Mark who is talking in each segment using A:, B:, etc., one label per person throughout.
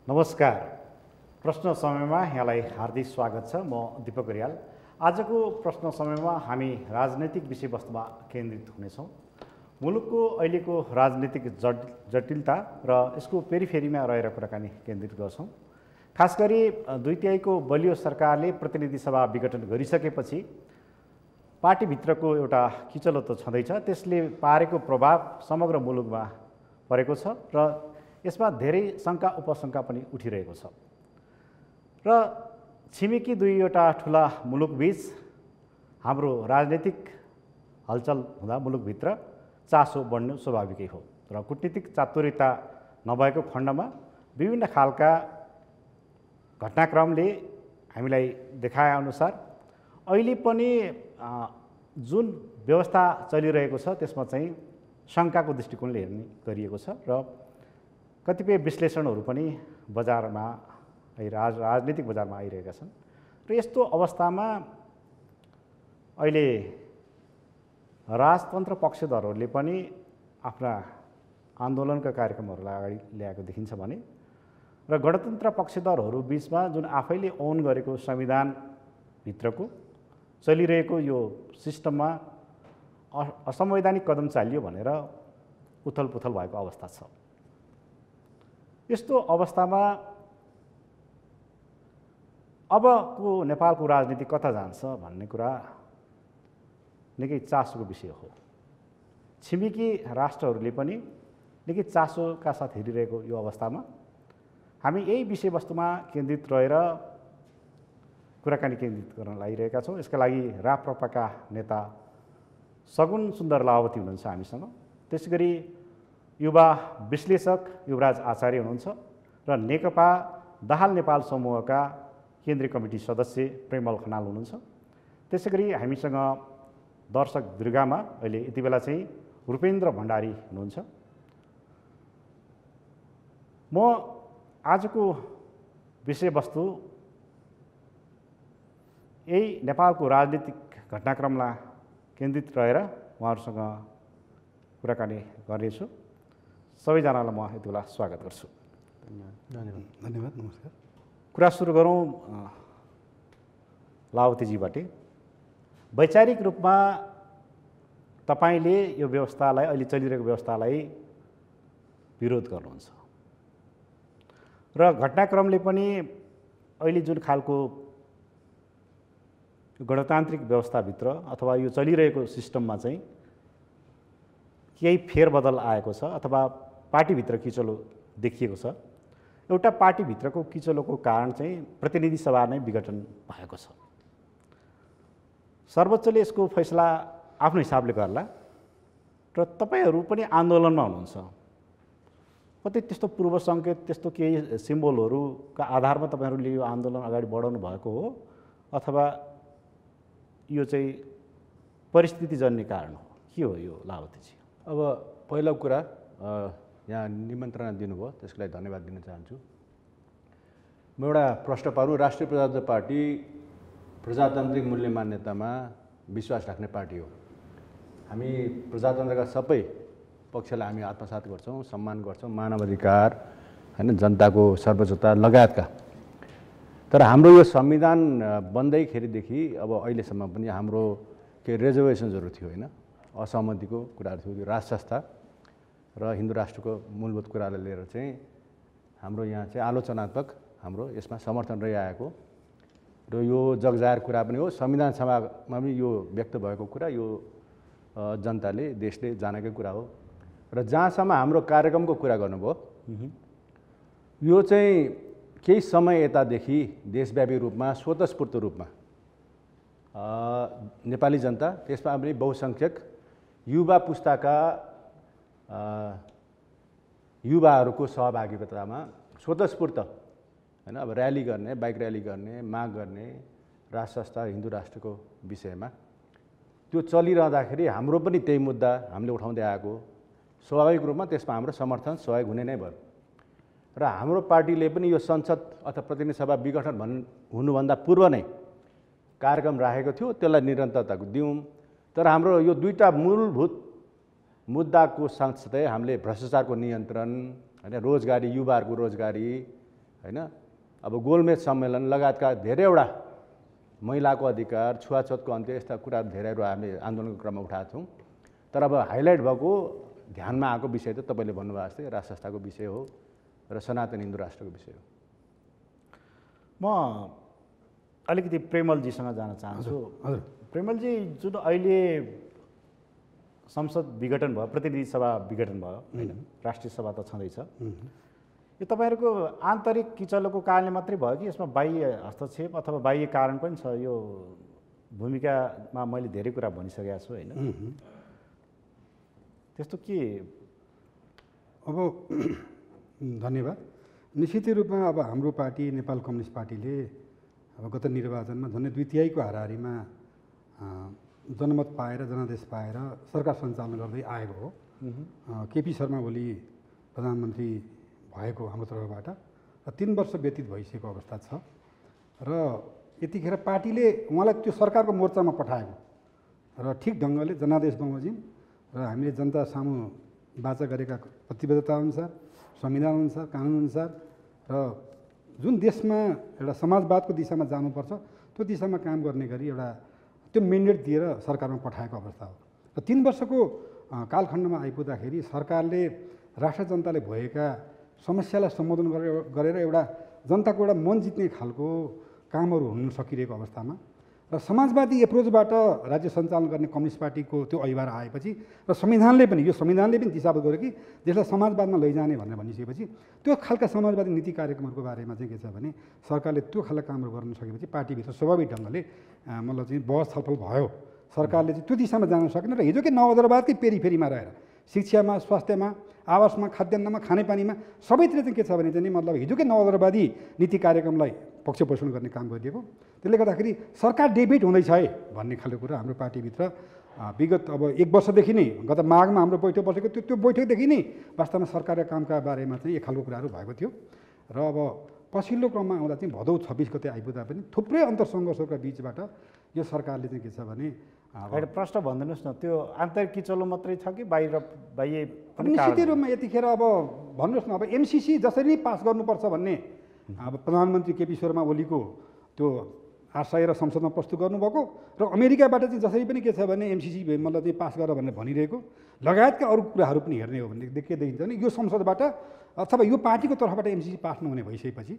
A: नमस्कार। प्रश्न समयमा यहाँलाई हार्दिक स्वागत छ। म दीपक रियाल। आजको प्रश्न समयमा हामी राजनैतिक विषयवस्तुमा केन्द्रित हुनेछौँ। मुलुकको अहिलेको राजनीतिक जटिलता र यसको पेरिफेरीमा रहेर कुराकानी केन्द्रित गर्छौँ। खास गरी 2/3 बलियो सरकारले प्रतिनिधि सभा विघटन गरिसकेपछि पार्टीभित्रको एउटा किचलो त छँदैछ, त्यसले पारेको प्रभाव समग्र मुलुकमा परेको छ र यसमा धेरै शङ्का उपशङ्का पनि उठिरहेको छ र छिमेकी दुईवटा ठुला मुलुकबीच हाम्रो राजनीतिक हलचल हुँदा मुलुकभित्र चासो बढ्नु स्वाभाविकै हो र कूटनीतिक चातुर्यता नभएको खण्डमा विभिन्न खालका घटनाक्रमले हामीलाई देखाए अनुसार अहिले पनि जुन व्यवस्था चलिरहेको छ त्यसमा चाहिँ शङ्काको दृष्टिकोणले हेर्ने गरिएको छ र कतिपय विश्लेषणहरू पनि बजारमा राजनीतिक बजारमा आइरहेका छन् र यस्तो अवस्थामा अहिले राजतन्त्र पक्षधरहरूले पनि आफ्ना आन्दोलनका कार्यक्रमहरूलाई अगाडि ल्याएको देखिन्छ भने र गणतन्त्र पक्षधरहरू बीचमा जुन आफैले ओन गरेको संविधानभित्रको चलिरहेको यो सिस्टममा असंवैधानिक कदम चालियो भनेर उथलपुथल भएको अवस्था छ। यस्तो अवस्थामा अबको नेपालको राजनीति कता जान्छ भन्ने कुरा निकै चासोको विषय हो। छिमेकी राष्ट्रहरूले पनि निकै चासोका साथ हेरिरहेको यो अवस्थामा हामी यही विषयवस्तुमा केन्द्रित रहेर कुराकानी केन्द्रित गर्न लागिरहेका छौँ। यसका लागि राप्रपाका नेता सगुन सुन्दर लावती हुनुहुन्छ हामीसँग, त्यसैगरी युवा विश्लेषक युवराज आचार्य हुनुहुन्छ र नेकपा दाहाल नेपाल समूहका केन्द्रीय कमिटी सदस्य प्रेमल खनाल हुनुहुन्छ। त्यसैगरी हामीसँग दर्शक दीर्घामा अहिले यति बेला चाहिँ रूपेन्द्र भण्डारी हुनुहुन्छ। म आजको विषयवस्तु यही नेपालको राजनीतिक घटनाक्रमलाई केन्द्रित रहेर उहाँहरूसँग कुराकानी गर्नेछु। सबैजनालाई म यति बेला स्वागत गर्छु।
B: धन्यवाद। नमस्कार।
A: कुरा सुरु गरौँ लावतीजीबाटै। वैचारिक रूपमा तपाईँले यो व्यवस्थालाई, अहिले चलिरहेको व्यवस्थालाई विरोध गर्नुहुन्छ र घटनाक्रमले पनि अहिले जुन खालको गणतान्त्रिक व्यवस्थाभित्र अथवा यो चलिरहेको सिस्टममा चाहिँ केही फेरबदल आएको छ अथवा पार्टीभित्र किचलो देखिएको छ। एउटा पार्टीभित्रको किचलोको कारण चाहिँ प्रतिनिधि सभा नै विघटन भएको छ। सर्वोच्चले यसको फैसला आफ्नो हिसाबले गर्ला र तपाईँहरू पनि आन्दोलनमा हुनुहुन्छ। कतै त्यस्तो पूर्व सङ्केत, त्यस्तो केही सिम्बोलहरूका आधारमा तपाईँहरूले यो आन्दोलन अगाडि बढाउनु भएको हो अथवा यो चाहिँ परिस्थितिजन्य कारण हो, के हो यो लावतीजी?
B: अब पहिलो कुरा, यहाँ निमन्त्रणा दिनुभयो, त्यसको लागि धन्यवाद दिन चाहन्छु। म एउटा प्रश्न पारौँ। राष्ट्रिय प्रजातन्त्र पार्टी प्रजातान्त्रिक मूल्य मान्यतामा विश्वास राख्ने पार्टी हो। हामी प्रजातन्त्रका सबै पक्षलाई हामी आत्मसात गर्छौँ, सम्मान गर्छौँ, मानवाधिकार हैन, जनताको सर्वोच्चता लगायतका। तर हाम्रो यो संविधान बन्दैखेरिदेखि अब अहिलेसम्म पनि हाम्रो केही रिजर्भेसन्सहरू थियो होइन, असहमतिको कुराहरू थियो। राज संस्था र हिन्दू राष्ट्रको मूलभूत कुरालाई लिएर चाहिँ हाम्रो यहाँ चाहिँ आलोचनात्मक हाम्रो यसमा समर्थन रहिआएको र यो जगजाहेर कुरा पनि हो। संविधान सभामा पनि यो व्यक्त भएको कुरा, यो जनताले देशले जानेकै कुरा हो। र जहाँसम्म हाम्रो कार्यक्रमको कुरा गर्नुभयो, यो चाहिँ केही समय यतादेखि देशव्यापी रूपमा स्वतस्फूर्त रूपमा नेपाली जनता, त्यसमा पनि बहुसङ्ख्यक युवा पुस्ताका युवाहरूको सहभागितामा स्वतस्फूर्त हैन, अब र्याली गर्ने, बाइक र्याली गर्ने, माग गर्ने राज संस्था हिन्दू राष्ट्रको विषयमा त्यो चलिरहँदाखेरि हाम्रो पनि त्यही मुद्दा हामीले उठाउँदै आएको, स्वाभाविक रूपमा त्यसमा हाम्रो समर्थन सहयोग हुने नै भयो। र हाम्रो पार्टीले पनि यो संसद अथवा प्रतिनिधि सभा विघटन हुनुभन्दा पूर्व नै कार्यक्रम राखेको थियो, त्यसलाई निरन्तरता दिउँ। तर हाम्रो यो दुईटा मूलभूत मुद्दाको सँगसँगै हामीले भ्रष्टाचारको नियन्त्रण हैन, रोजगारी, युवाहरूको रोजगारी होइन। अब गोलमेज सम्मेलन लगायतका धेरैवटा महिलाको अधिकार, छुवाछुतको अन्त्य, यस्ता कुरा धेरैहरू हामीले आन्दोलनको क्रममा उठाएका छौँ। तर अब हाइलाइट भएको ध्यानमा आएको विषय त तपाईँले भन्नुभएको जस्तै राष्ट्र संस्थाको विषय हो र सनातन हिन्दू राष्ट्रको विषय हो।
A: म अलिकति प्रेमलजीसँग जान चाहन्छु।
B: हजुर।
A: प्रेमलजी, जुन अहिले संसद विघटन भयो, प्रतिनिधि सभा विघटन भयो होइन, राष्ट्रिय सभा त छँदैछ, यो तपाईँहरूको आन्तरिक किचलोको कारणले मात्रै भयो कि यसमा बाह्य हस्तक्षेप अथवा बाह्य कारण पनि छ? यो भूमिकामा मैले धेरै कुरा भनिसकेको छु होइन, त्यस्तो के?
C: अब धन्यवाद। निश्चित रूपमा अब हाम्रो पार्टी नेपाल कम्युनिस्ट पार्टीले अब गत निर्वाचनमा झन्डै 2/3 हाराहारीमा जनमत पाएर, जनादेश पाएर सरकार सञ्चालन गर्दै आएको हो। केपी शर्मा ओली प्रधानमन्त्री भएको हाम्रो तर्फबाट र 3 वर्ष व्यतीत भइसकेको अवस्था छ र यतिखेर पार्टीले उहाँलाई त्यो सरकारको मोर्चामा पठाएको र ठिक ढङ्गले जनादेश बमोजिम र हामीले जनता सामु वाचा गरेका प्रतिबद्धता अनुसार, संविधान अनुसार, कानुन अनुसार र जुन देशमा एउटा समाजवादको दिशामा जानुपर्छ त्यो दिशामा काम गर्ने गरी एउटा त्यो मेन्डेट दिएर सरकारमा पठाएको अवस्था हो। र 3 वर्षको कालखण्डमा आइपुग्दाखेरि सरकारले राष्ट्र जनताले भएका समस्यालाई सम्बोधन गरेर एउटा जनताको एउटा मन जित्ने खालको कामहरू हुन सकिरहेको अवस्थामा र समाजवादी एप्रोचबाट राज्य सञ्चालन गर्ने कम्युनिस्ट पार्टीको त्यो अहिबार आएपछि र संविधानले पनि दिशाबद्ध गर्यो कि देशलाई समाजवादमा लैजाने भनेर भनिसकेपछि त्यो खालका समाजवादी नीति कार्यक्रमहरूको बारेमा चाहिँ के छ भने सरकारले त्यो खालका कामहरू गर्न सकेपछि पार्टीभित्र स्वाभाविक ढङ्गले मतलब चाहिँ बहस छलफल भयो। सरकारले चाहिँ त्यो दिशामा जान सकेन र हिजोकै नवदरबारकै पेरिफेरीमा रहेर शिक्षामा, स्वास्थ्यमा, आवासमा, खाद्यान्नमा, खानेपानीमा सबैतिर चाहिँ के छ भने चाहिँ मतलब हिजोकै नवदरवादी नीति कार्यक्रमलाई पक्षपोषण गर्ने काम गरिदिएको। त्यसले गर्दाखेरि सरकार डेबिट हुँदैछ है भन्ने खालको कुरा हाम्रो पार्टीभित्र विगत अब 1 वर्षदेखि नै, गत माघमा हाम्रो बैठक बसेको त्यो बैठकदेखि नै वास्तवमा सरकारका कामका बारेमा चाहिँ एक खालको कुराहरू भएको थियो र अब पछिल्लो क्रममा आउँदा चाहिँ भदौ 26 गते आइपुग्दा पनि थुप्रै अन्तरसङ्घर्षका बिचबाट यो सरकारले चाहिँ के छ भने
A: एउटा प्रश्न भनिदिनुहोस् न, त्यो आन्तरिक किचलो मात्रै छ कि बाह्य पनि?
C: निश्चित रूपमा यतिखेर अब भन्नुहोस् न, अब एमसिसी जसरी पास गर्नुपर्छ भन्ने अब प्रधानमन्त्री केपी शर्मा ओलीको त्यो आशय र संसदमा प्रस्तुत गर्नुभएको र अमेरिकाबाट चाहिँ जसरी पनि के छ भने एमसिसी मतलब चाहिँ पास गर भनेर भनिरहेको लगायतका अरू कुराहरू पनि हेर्ने हो भने के देखिन्छ भने यो संसदबाट अथवा यो पार्टीको तर्फबाट एमसिसी पास नहुने भइसकेपछि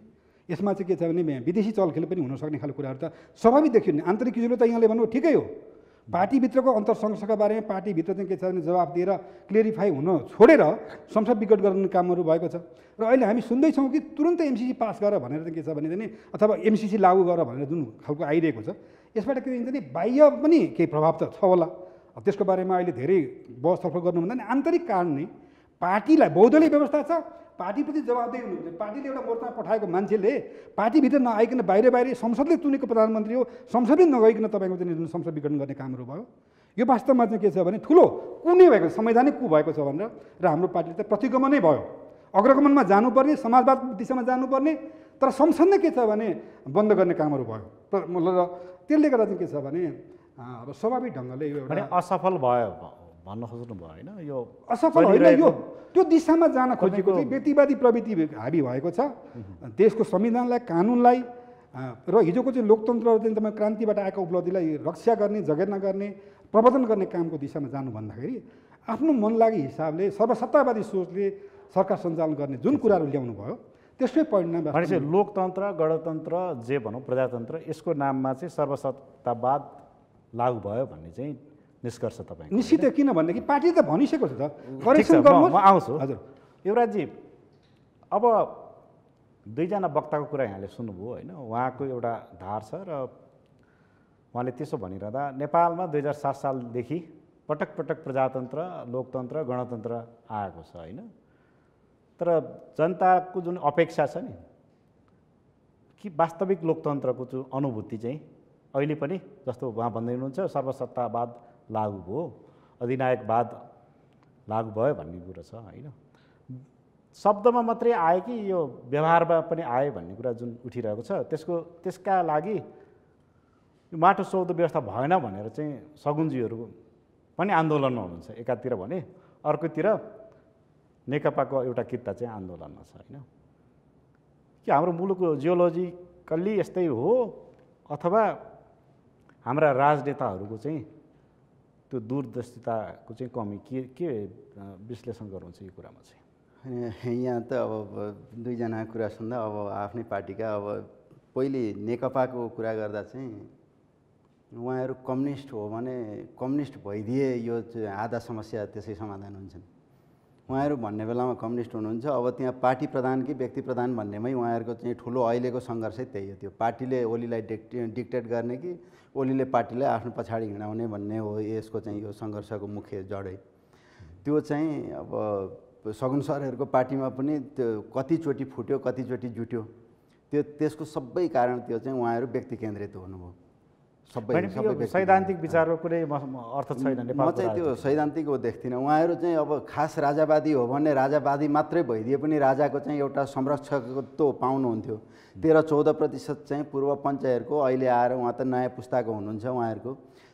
C: यसमा चाहिँ के छ भने विदेशी चलखेल पनि हुनसक्ने खालको कुराहरू त स्वाभाविक देखियो नि। आन्तरिक किचलो त यहाँले भन्नु ठिकै हो, पार्टीभित्रको अन्तरसङ्घर्षका बारेमा पार्टीभित्र चाहिँ के छ भने जवाब दिएर क्लियरिफाई हुन छोडेर संसद विघट गर्ने कामहरू भएको छ र अहिले हामी सुन्दैछौँ कि तुरन्तै एमसिसी पास गर भनेर चाहिँ के छ भने चाहिँ अथवा एमसिसी लागू गर भनेर जुन खालको आइरहेको छ यसबाट के भन्छ भने बाह्य पनि केही प्रभाव त छ होला। त्यसको बारेमा अहिले धेरै बहस छलफल गर्नुभन्दा नि आन्तरिक कारण नै पार्टीलाई बहुदलीय व्यवस्था छ, पार्टीप्रति जवाबदेही हुनुहुन्छ। पार्टीले एउटा मोर्चामा पठाएको मान्छेले पार्टीभित्र नआइकन बाहिर संसदले चुनेको प्रधानमन्त्री हो, संसदले नगइकन तपाईँको चाहिँ जुन संसद विघटन गर्ने कामहरू भयो यो वास्तवमा चाहिँ के छ भने ठुलो कुनै भएको संवैधानिक कु भएको छ भनेर र हाम्रो पार्टीले त प्रतिगमनै भयो। अग्रगमनमा जानुपर्ने, समाजवाद दिशामा जानुपर्ने, तर संसदले के छ भने बन्द गर्ने कामहरू भयो र त्यसले गर्दा चाहिँ के छ भने अब स्वाभाविक ढङ्गले यो एउटा
A: असफल भयो भन्न खोज्नु भयो होइन? यो
C: असफल होइन, यो त्यो दिशामा जान खोजेको चाहिँ व्यक्तिवादी प्रवृत्ति हाबी भएको छ। देशको संविधानलाई, कानुनलाई र हिजोको चाहिँ लोकतन्त्र चाहिँ तपाईँ क्रान्तिबाट आएको उपलब्धिलाई रक्षा गर्ने, जगेर्ना गर्ने, प्रवर्धन गर्ने कामको दिशामा जानु भन्दाखेरि आफ्नो मनलागी हिसाबले सर्वसत्तावादी सोचले सरकार सञ्चालन गर्ने जुन कुराहरू ल्याउनु भयो त्यसकै परिणाम
A: भनेपछि लोकतन्त्र, गणतन्त्र, जे भनौँ प्रजातन्त्र, यसको नाममा चाहिँ सर्वसत्तावाद लागू भयो भन्ने चाहिँ निष्कर्ष तपाईँ?
C: निश्चित किनभनेदेखि पार्टीले त भनिसकेको छ त
A: करेक्सन गर्नु। म आउँछु।
C: हजुर
A: युवराजजी, अब दुईजना वक्ताको कुरा यहाँले सुन्नुभयो होइन, उहाँको एउटा धार छ र उहाँले त्यसो भनिरहँदा नेपालमा 2007 सालदेखि पटक पटक प्रजातन्त्र, लोकतन्त्र, गणतन्त्र आएको छ होइन, तर जनताको जुन अपेक्षा छ नि कि वास्तविक लोकतन्त्रको जुन अनुभूति चाहिँ अहिले पनि जस्तो उहाँ भन्दै हुनुहुन्छ सर्वसत्तावाद लागू भयो, अधिनायकवाद लागू भयो भन्ने कुरो छ होइन। शब्दमा मात्रै आयो कि यो व्यवहारमा पनि आयो भन्ने कुरा जुन उठिरहेको छ त्यसका लागि यो माटो सौदो व्यवस्था भएन भनेर चाहिँ सगुनजीहरू पनि आन्दोलनमा हुनुहुन्छ एकातिर भने, अर्कोतिर नेकपाको एउटा किता चाहिँ आन्दोलनमा छ होइन। कि हाम्रो मुलुकको जियोलोजिकल्ली यस्तै हो अथवा हाम्रा राजनेताहरूको चाहिँ त्यो दूरदर्शिताको चाहिँ कमी के विश्लेषण गर्नुहुन्छ यो कुरामा चाहिँ?
D: यहाँ त अब दुईजनाको कुरा सुन्दा अब आफ्नै पार्टीका अब पहिले नेकपाको कुरा गर्दा चाहिँ उहाँहरू कम्युनिस्ट हो भने कम्युनिस्ट भइदिए यो आधा समस्या त्यसै समाधान हुन्छन्। उहाँहरू भन्ने बेलामा कम्युनिस्ट हुनुहुन्छ, अब त्यहाँ पार्टी प्रधान कि व्यक्ति प्रधान भन्नेमै उहाँहरूको चाहिँ ठुलो अहिलेको सङ्घर्षै त्यही हो। त्यो पार्टीले ओलीलाई डिक्टेट गर्ने कि ओलीले पार्टीलाई आफ्नो पछाडि हिँडाउने भन्ने हो यसको चाहिँ यो सङ्घर्षको मुख्य जडै। त्यो चाहिँ अब सगुन सरहरूको पार्टीमा पनि त्यो कतिचोटि फुट्यो कतिचोटि जुट्यो, त्यसको सबै कारण त्यो चाहिँ उहाँहरू व्यक्ति केन्द्रित हुनुभयो।
A: सैद्धान्तिक विचारको कुनै अर्थ छैन।
D: म चाहिँ त्यो सैद्धान्तिक हो देख्दिनँ। उहाँहरू चाहिँ अब खास राजावादी हो भने राजावादी मात्रै भइदिए पनि राजाको चाहिँ एउटा संरक्षकत्व पाउनुहुन्थ्यो। 13-14% चाहिँ पूर्व पञ्चहरूको अहिले आएर उहाँ त नयाँ पुस्ताको हुनुहुन्छ, उहाँहरूको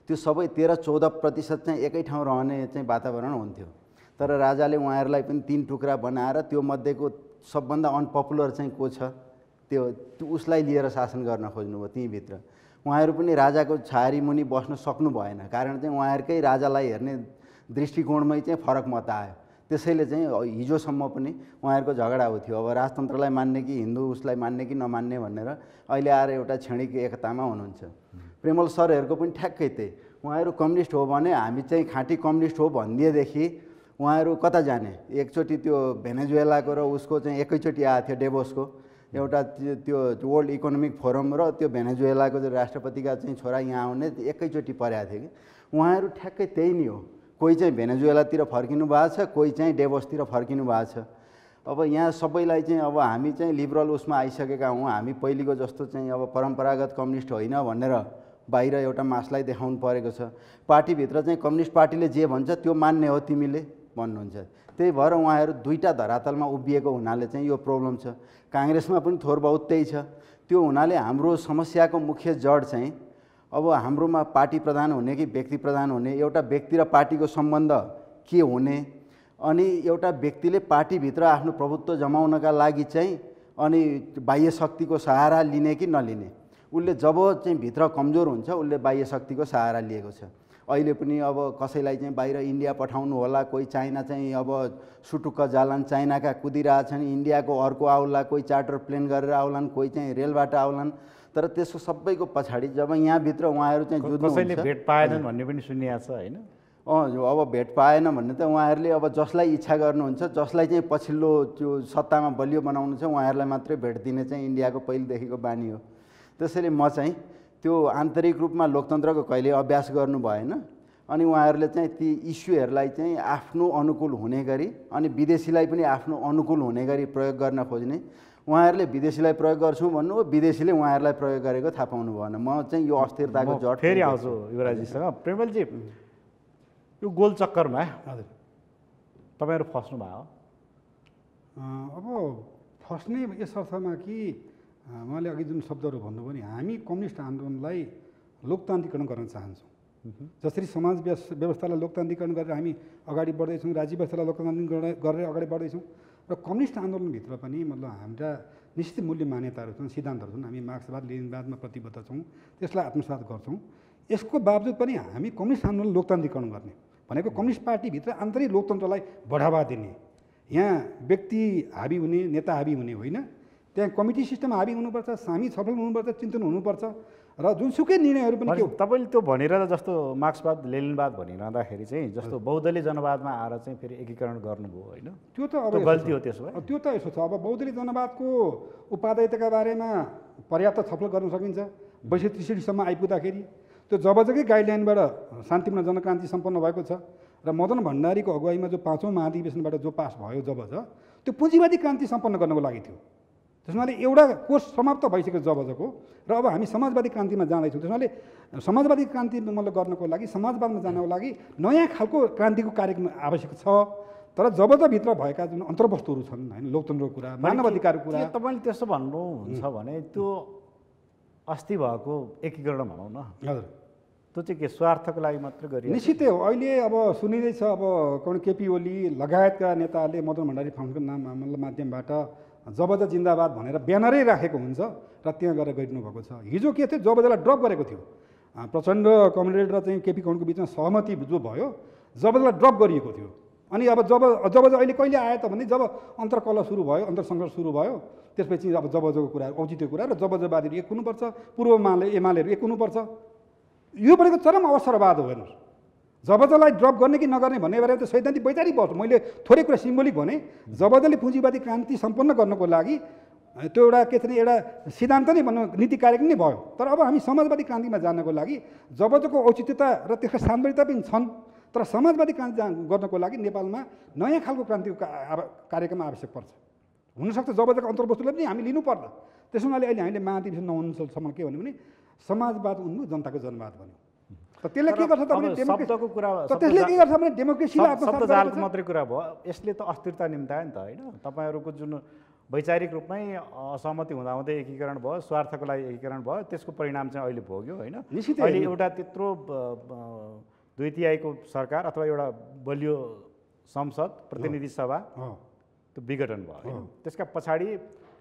D: त्यो सबै 13-14% चाहिँ एकै ठाउँ रहने चाहिँ वातावरण हुन्थ्यो। तर राजाले उहाँहरूलाई पनि 3 टुक्रा बनाएर त्यो मध्येको सबभन्दा अनपपुलर चाहिँ को छ त्यो उसलाई लिएर शासन गर्न खोज्नुभयो। त्यहीँभित्र उहाँहरू पनि राजाको छारी मुनि बस्न सक्नु भएन, कारण चाहिँ उहाँहरूकै राजालाई हेर्ने दृष्टिकोणमै चाहिँ फरक मत आयो। त्यसैले चाहिँ हिजोसम्म पनि उहाँहरूको झगडा हुन्थ्यो, अब राजतन्त्रलाई मान्ने कि हिन्दू उसलाई मान्ने कि नमान्ने भनेर। अहिले आएर एउटा क्षणिक एकतामा हुनुहुन्छ। प्रेमल सरहरूको पनि ठ्याक्कै त्यही, उहाँहरू कम्युनिस्ट हो भने हामी चाहिँ खाँटी कम्युनिस्ट हो भनिदिएदेखि उहाँहरू कता जाने। एकचोटि त्यो भेनेजुएलाको र उसको चाहिँ एकैचोटि आएको थियो डेभोसको एउटा त्यो वर्ल्ड इकोनोमिक फोरम र त्यो भेनेजुएलाको राष्ट्रपतिका चाहिँ छोरा यहाँ आउने एकैचोटि परेको थियो कि उहाँहरू ठ्याक्कै त्यही नै हो। कोही चाहिँ भेनेजुएलातिर फर्किनु भएको छ, कोही चाहिँ डेभोसतिर फर्किनु भएको छ। अब यहाँ सबैलाई चाहिँ अब हामी चाहिँ लिबरल उसमा आइसकेका हौँ, हामी पहिलेको जस्तो चाहिँ अब परम्परागत कम्युनिस्ट होइन भनेर बाहिर एउटा मासलाई देखाउनु परेको छ। पार्टीभित्र चाहिँ कम्युनिस्ट पार्टीले जे भन्छ त्यो मान्ने हो तिमीले भन्नुहुन्छ। त्यही भएर उहाँहरू दुईवटा धरातलमा उभिएको हुनाले चाहिँ यो प्रब्लम छ। काङ्ग्रेसमा पनि थोर बहुत त्यही छ। त्यो हुनाले हाम्रो समस्याको मुख्य जड चाहिँ अब हाम्रोमा पार्टी प्रधान हुने कि व्यक्ति प्रधान हुने, एउटा व्यक्ति र पार्टीको सम्बन्ध के हुने, अनि एउटा व्यक्तिले पार्टीभित्र आफ्नो प्रभुत्व जमाउनका लागि चाहिँ अनि बाह्य शक्तिको सहारा लिने कि नलिने। उसले जब चाहिँ भित्र कमजोर हुन्छ उसले बाह्य शक्तिको सहारा लिएको छ। अहिले पनि अब कसैलाई चाहिँ बाहिर इन्डिया पठाउनु होला, कोही चाइना चाहिँ अब सुटुक्क जालान्, चाइनाका कुदिरहेछन्, इन्डियाको अर्को आउला, कोही चार्टर प्लेन गरेर आउलान्, कोही चाहिँ रेलबाट आउलान्। तर त्यसको सबैको पछाडि जब यहाँभित्र उहाँहरू चाहिँ जुझ्नु
A: कसैले भेट पाएनन् भन्ने पनि सुनिएको छ होइन?
D: अब भेट पाएन भन्ने त उहाँहरूले अब जसलाई इच्छा गर्नुहुन्छ, जसलाई चाहिँ पछिल्लो त्यो सत्तामा बलियो बनाउनु छ उहाँहरूलाई मात्रै भेट दिने चाहिँ इन्डियाको पहिलेदेखिको बानी हो। त्यसैले म चाहिँ त्यो आन्तरिक रूपमा लोकतन्त्रको कहिले अभ्यास गर्नु भएन। अनि उहाँहरूले चाहिँ ती इस्युहरूलाई चाहिँ आफ्नो अनुकूल हुने गरी अनि विदेशीलाई पनि आफ्नो अनुकूल हुने गरी प्रयोग गर्न खोज्ने। उहाँहरूले विदेशीलाई प्रयोग गर्छौँ भन्नु हो, विदेशीले उहाँहरूलाई प्रयोग गरेको थाहा पाउनु भएन। म चाहिँ यो अस्थिरताको जड
A: फेरि आउँछु युवराजीसँग। प्रेमलजी, यो गोल चक्करमा
C: हजुर
A: तपाईँहरू फस्नु भयो?
C: अब फस्ने यस अर्थमा कि उहाँले अघि जुन शब्दहरू भन्नुभयो नि, हामी कम्युनिस्ट आन्दोलनलाई लोकतान्त्रिकरण गर्न चाहन्छौँ। जसरी समाज व्यवस्थालाई लोकतान्त्रिकरण गरेर हामी अगाडि बढ्दैछौँ, राज्य व्यवस्थालाई लोकतान्त्रिकरण गरेर अगाडि बढ्दैछौँ, र कम्युनिस्ट आन्दोलनभित्र पनि मतलब हाम्रा निश्चित मूल्य मान्यताहरू छन्, सिद्धान्तहरू छन्। हामी मार्क्सवाद लेनिनवादमा प्रतिबद्ध छौँ, त्यसलाई आत्मसात गर्छौँ। यसको बावजुद पनि हामी कम्युनिस्ट आन्दोलन लोकतान्त्रिकरण गर्ने भनेको कम्युनिस्ट पार्टीभित्र आन्तरिक लोकतन्त्रलाई बढावा दिने, यहाँ व्यक्ति हाबी हुने, नेता हाबी हुने होइन। त्यहाँ कमिटी सिस्टम हाबी हुनुपर्छ, सामी छलफल हुनुपर्छ, चिन्तन हुनुपर्छ, र जुनसुकै निर्णयहरू पनि के
A: तपाईँले त्यो भनिरहँदा जस्तो मार्क्सवाद लेनिनवाद भनिरहँदाखेरि चाहिँ जस्तो बहुदलीय जनवादमा आएर चाहिँ फेरि एकीकरण गर्नुभयो होइन?
C: त्यो त अब
A: गल्ती हो त्यसो भए?
C: त्यो त यसो छ। अब बहुदलीय जनवादको उपादेयताका बारेमा पर्याप्त छलफल गर्न सकिन्छ 62-63सम्म आइपुग्दाखेरि। त्यो जबजकै गाइडलाइनबाट शान्तिपूर्ण जनक्रान्ति सम्पन्न भएको छ र मदन भण्डारीको अगुवाईमा जो 5औं महाधिवेशनबाट जो पास भयो जब त्यो पुँजीवादी क्रान्ति सम्पन्न गर्नको लागि थियो। त्यसमाले एउटा कोर्स समाप्त भइसक्यो जबजको, र अब हामी समाजवादी क्रान्तिमा जाँदैछौँ। त्यसमाले समाजवादी क्रान्ति मतलब गर्नको लागि, समाजवादमा जानको लागि नयाँ खालको क्रान्तिको कार्यक्रम आवश्यक छ। तर जबजभित्र भएका जुन अन्तर्वस्तुहरू छन् होइन, लोकतन्त्रको कुरा, मानवाधिकारको कुरा,
A: तपाईँले त्यसो भन्नुहुन्छ भने त्यो अस्ति भएको एकीकरण भनौँ न, हजुर, त्यो चाहिँ के स्वार्थको लागि मात्र गरियो?
C: निश्चितै हो। अहिले अब सुनिँदैछ अब केपी ओली लगायतका नेताहरूले मदन भण्डारी फाउन्डेसनको नाम माध्यमबाट जबज जिन्दाबाद भनेर ब्यानरै राखेको हुन्छ र त्यहाँ गएर गरिदिनु भएको छ। हिजो के थियो, जबजलाई ड्रप गरेको थियो, प्रचण्ड कमरेड र चाहिँ केपी कौनको बिचमा सहमति जो भयो, जबजलाई ड्रप गरिएको थियो। अनि अब जबज अहिले कहिले आयो त भने जब अन्तर्कलह सुरु भयो, अन्तर्सङ्घर्ष सुरु भयो, त्यसपछि अब जबजको कुरा, औचित्य कुरा र जबजवादीहरू एक हुनुपर्छ, एमालेहरू एक हुनुपर्छ। यो भनेको चरम अवसरवाद हो। हेर्नुहोस्, जबजलाई ड्रप गर्ने कि नगर्ने भन्ने बारेमा त सैद्धान्तिक वैचारिक बहस। मैले थोरै कुरा सिम्बोलिक भने, जबजले पुँजीवादी क्रान्ति सम्पन्न गर्नको लागि त्यो एउटा के छ एउटा सिद्धान्त नै भन्नु, नीति कार्यक्रम नै भयो। तर अब हामी समाजवादी क्रान्तिमा जानको लागि जबजको औचित्यता र त्यसका सामर्थ्यता पनि छन्, तर समाजवादी क्रान्ति गर्नको लागि नेपालमा नयाँ खालको क्रान्तिको कार्यक्रम आवश्यक पर्छ। हुनसक्छ जबजको अन्तर्वस्तुलाई पनि हामी लिनु पर्ला। त्यसो हुनाले अहिले हामीले महाधिवेशन नहुनुसम्म के भन्यो भने समाजवाद उन्मुख जनताको जनवाद भन्यो। त्यसले के गर्छ त भने
A: शब्दको कुरा,
C: त्यसले के गर्छ भने डेमोक्रेसीलाई
A: शब्द जालको मात्रै कुरा भयो। यसले त अस्थिरता निम्तायो नि त, होइन? तपाईँहरूको जुन वैचारिक रूपमै असहमति हुँदाहुँदै एकीकरण भयो, स्वार्थको लागि एकीकरण भयो, त्यसको परिणाम चाहिँ अहिले भोग्यो, होइन? अहिले एउटा त्यत्रो 2/3 सरकार अथवा एउटा बलियो संसद, प्रतिनिधि सभा त्यो विघटन भयो। त्यसका पछाडि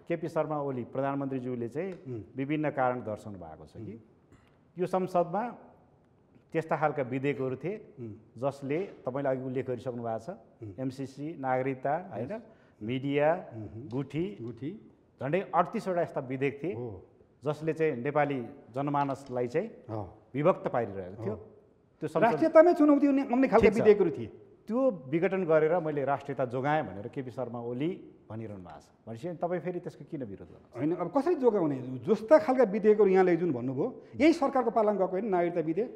A: केपी शर्मा ओली प्रधानमन्त्रीज्यूले चाहिँ विभिन्न कारण दर्शाउनु भएको छ कि यो संसदमा त्यस्ता खालका विधेयकहरू थिए जसले तपाईँले अघि उल्लेख गरिसक्नु भएको छ, एमसिसी, नागरिकता, होइन, मिडिया, गुठी झन्डै 38 वटा यस्ता विधेयक थिए जसले चाहिँ नेपाली जनमानसलाई चाहिँ विभक्त पारिरहेको थियो।
C: त्यो राष्ट्रियतामै चुनौती आउने खालका विधेयकहरू थिए।
A: त्यो विघटन गरेर मैले राष्ट्रियता जोगाएँ भनेर केपी शर्मा ओली भनिरहनु भएको छ। भनेपछि तपाईँ फेरि त्यसको किन विरोध गर्नु?
C: होइन, अब कसरी जोगाउने? जस्ता खालका विधेयकहरू यहाँ लैजुन भन्नुभयो, यही सरकारको पालन गएको होइन नागरिकता विधेयक।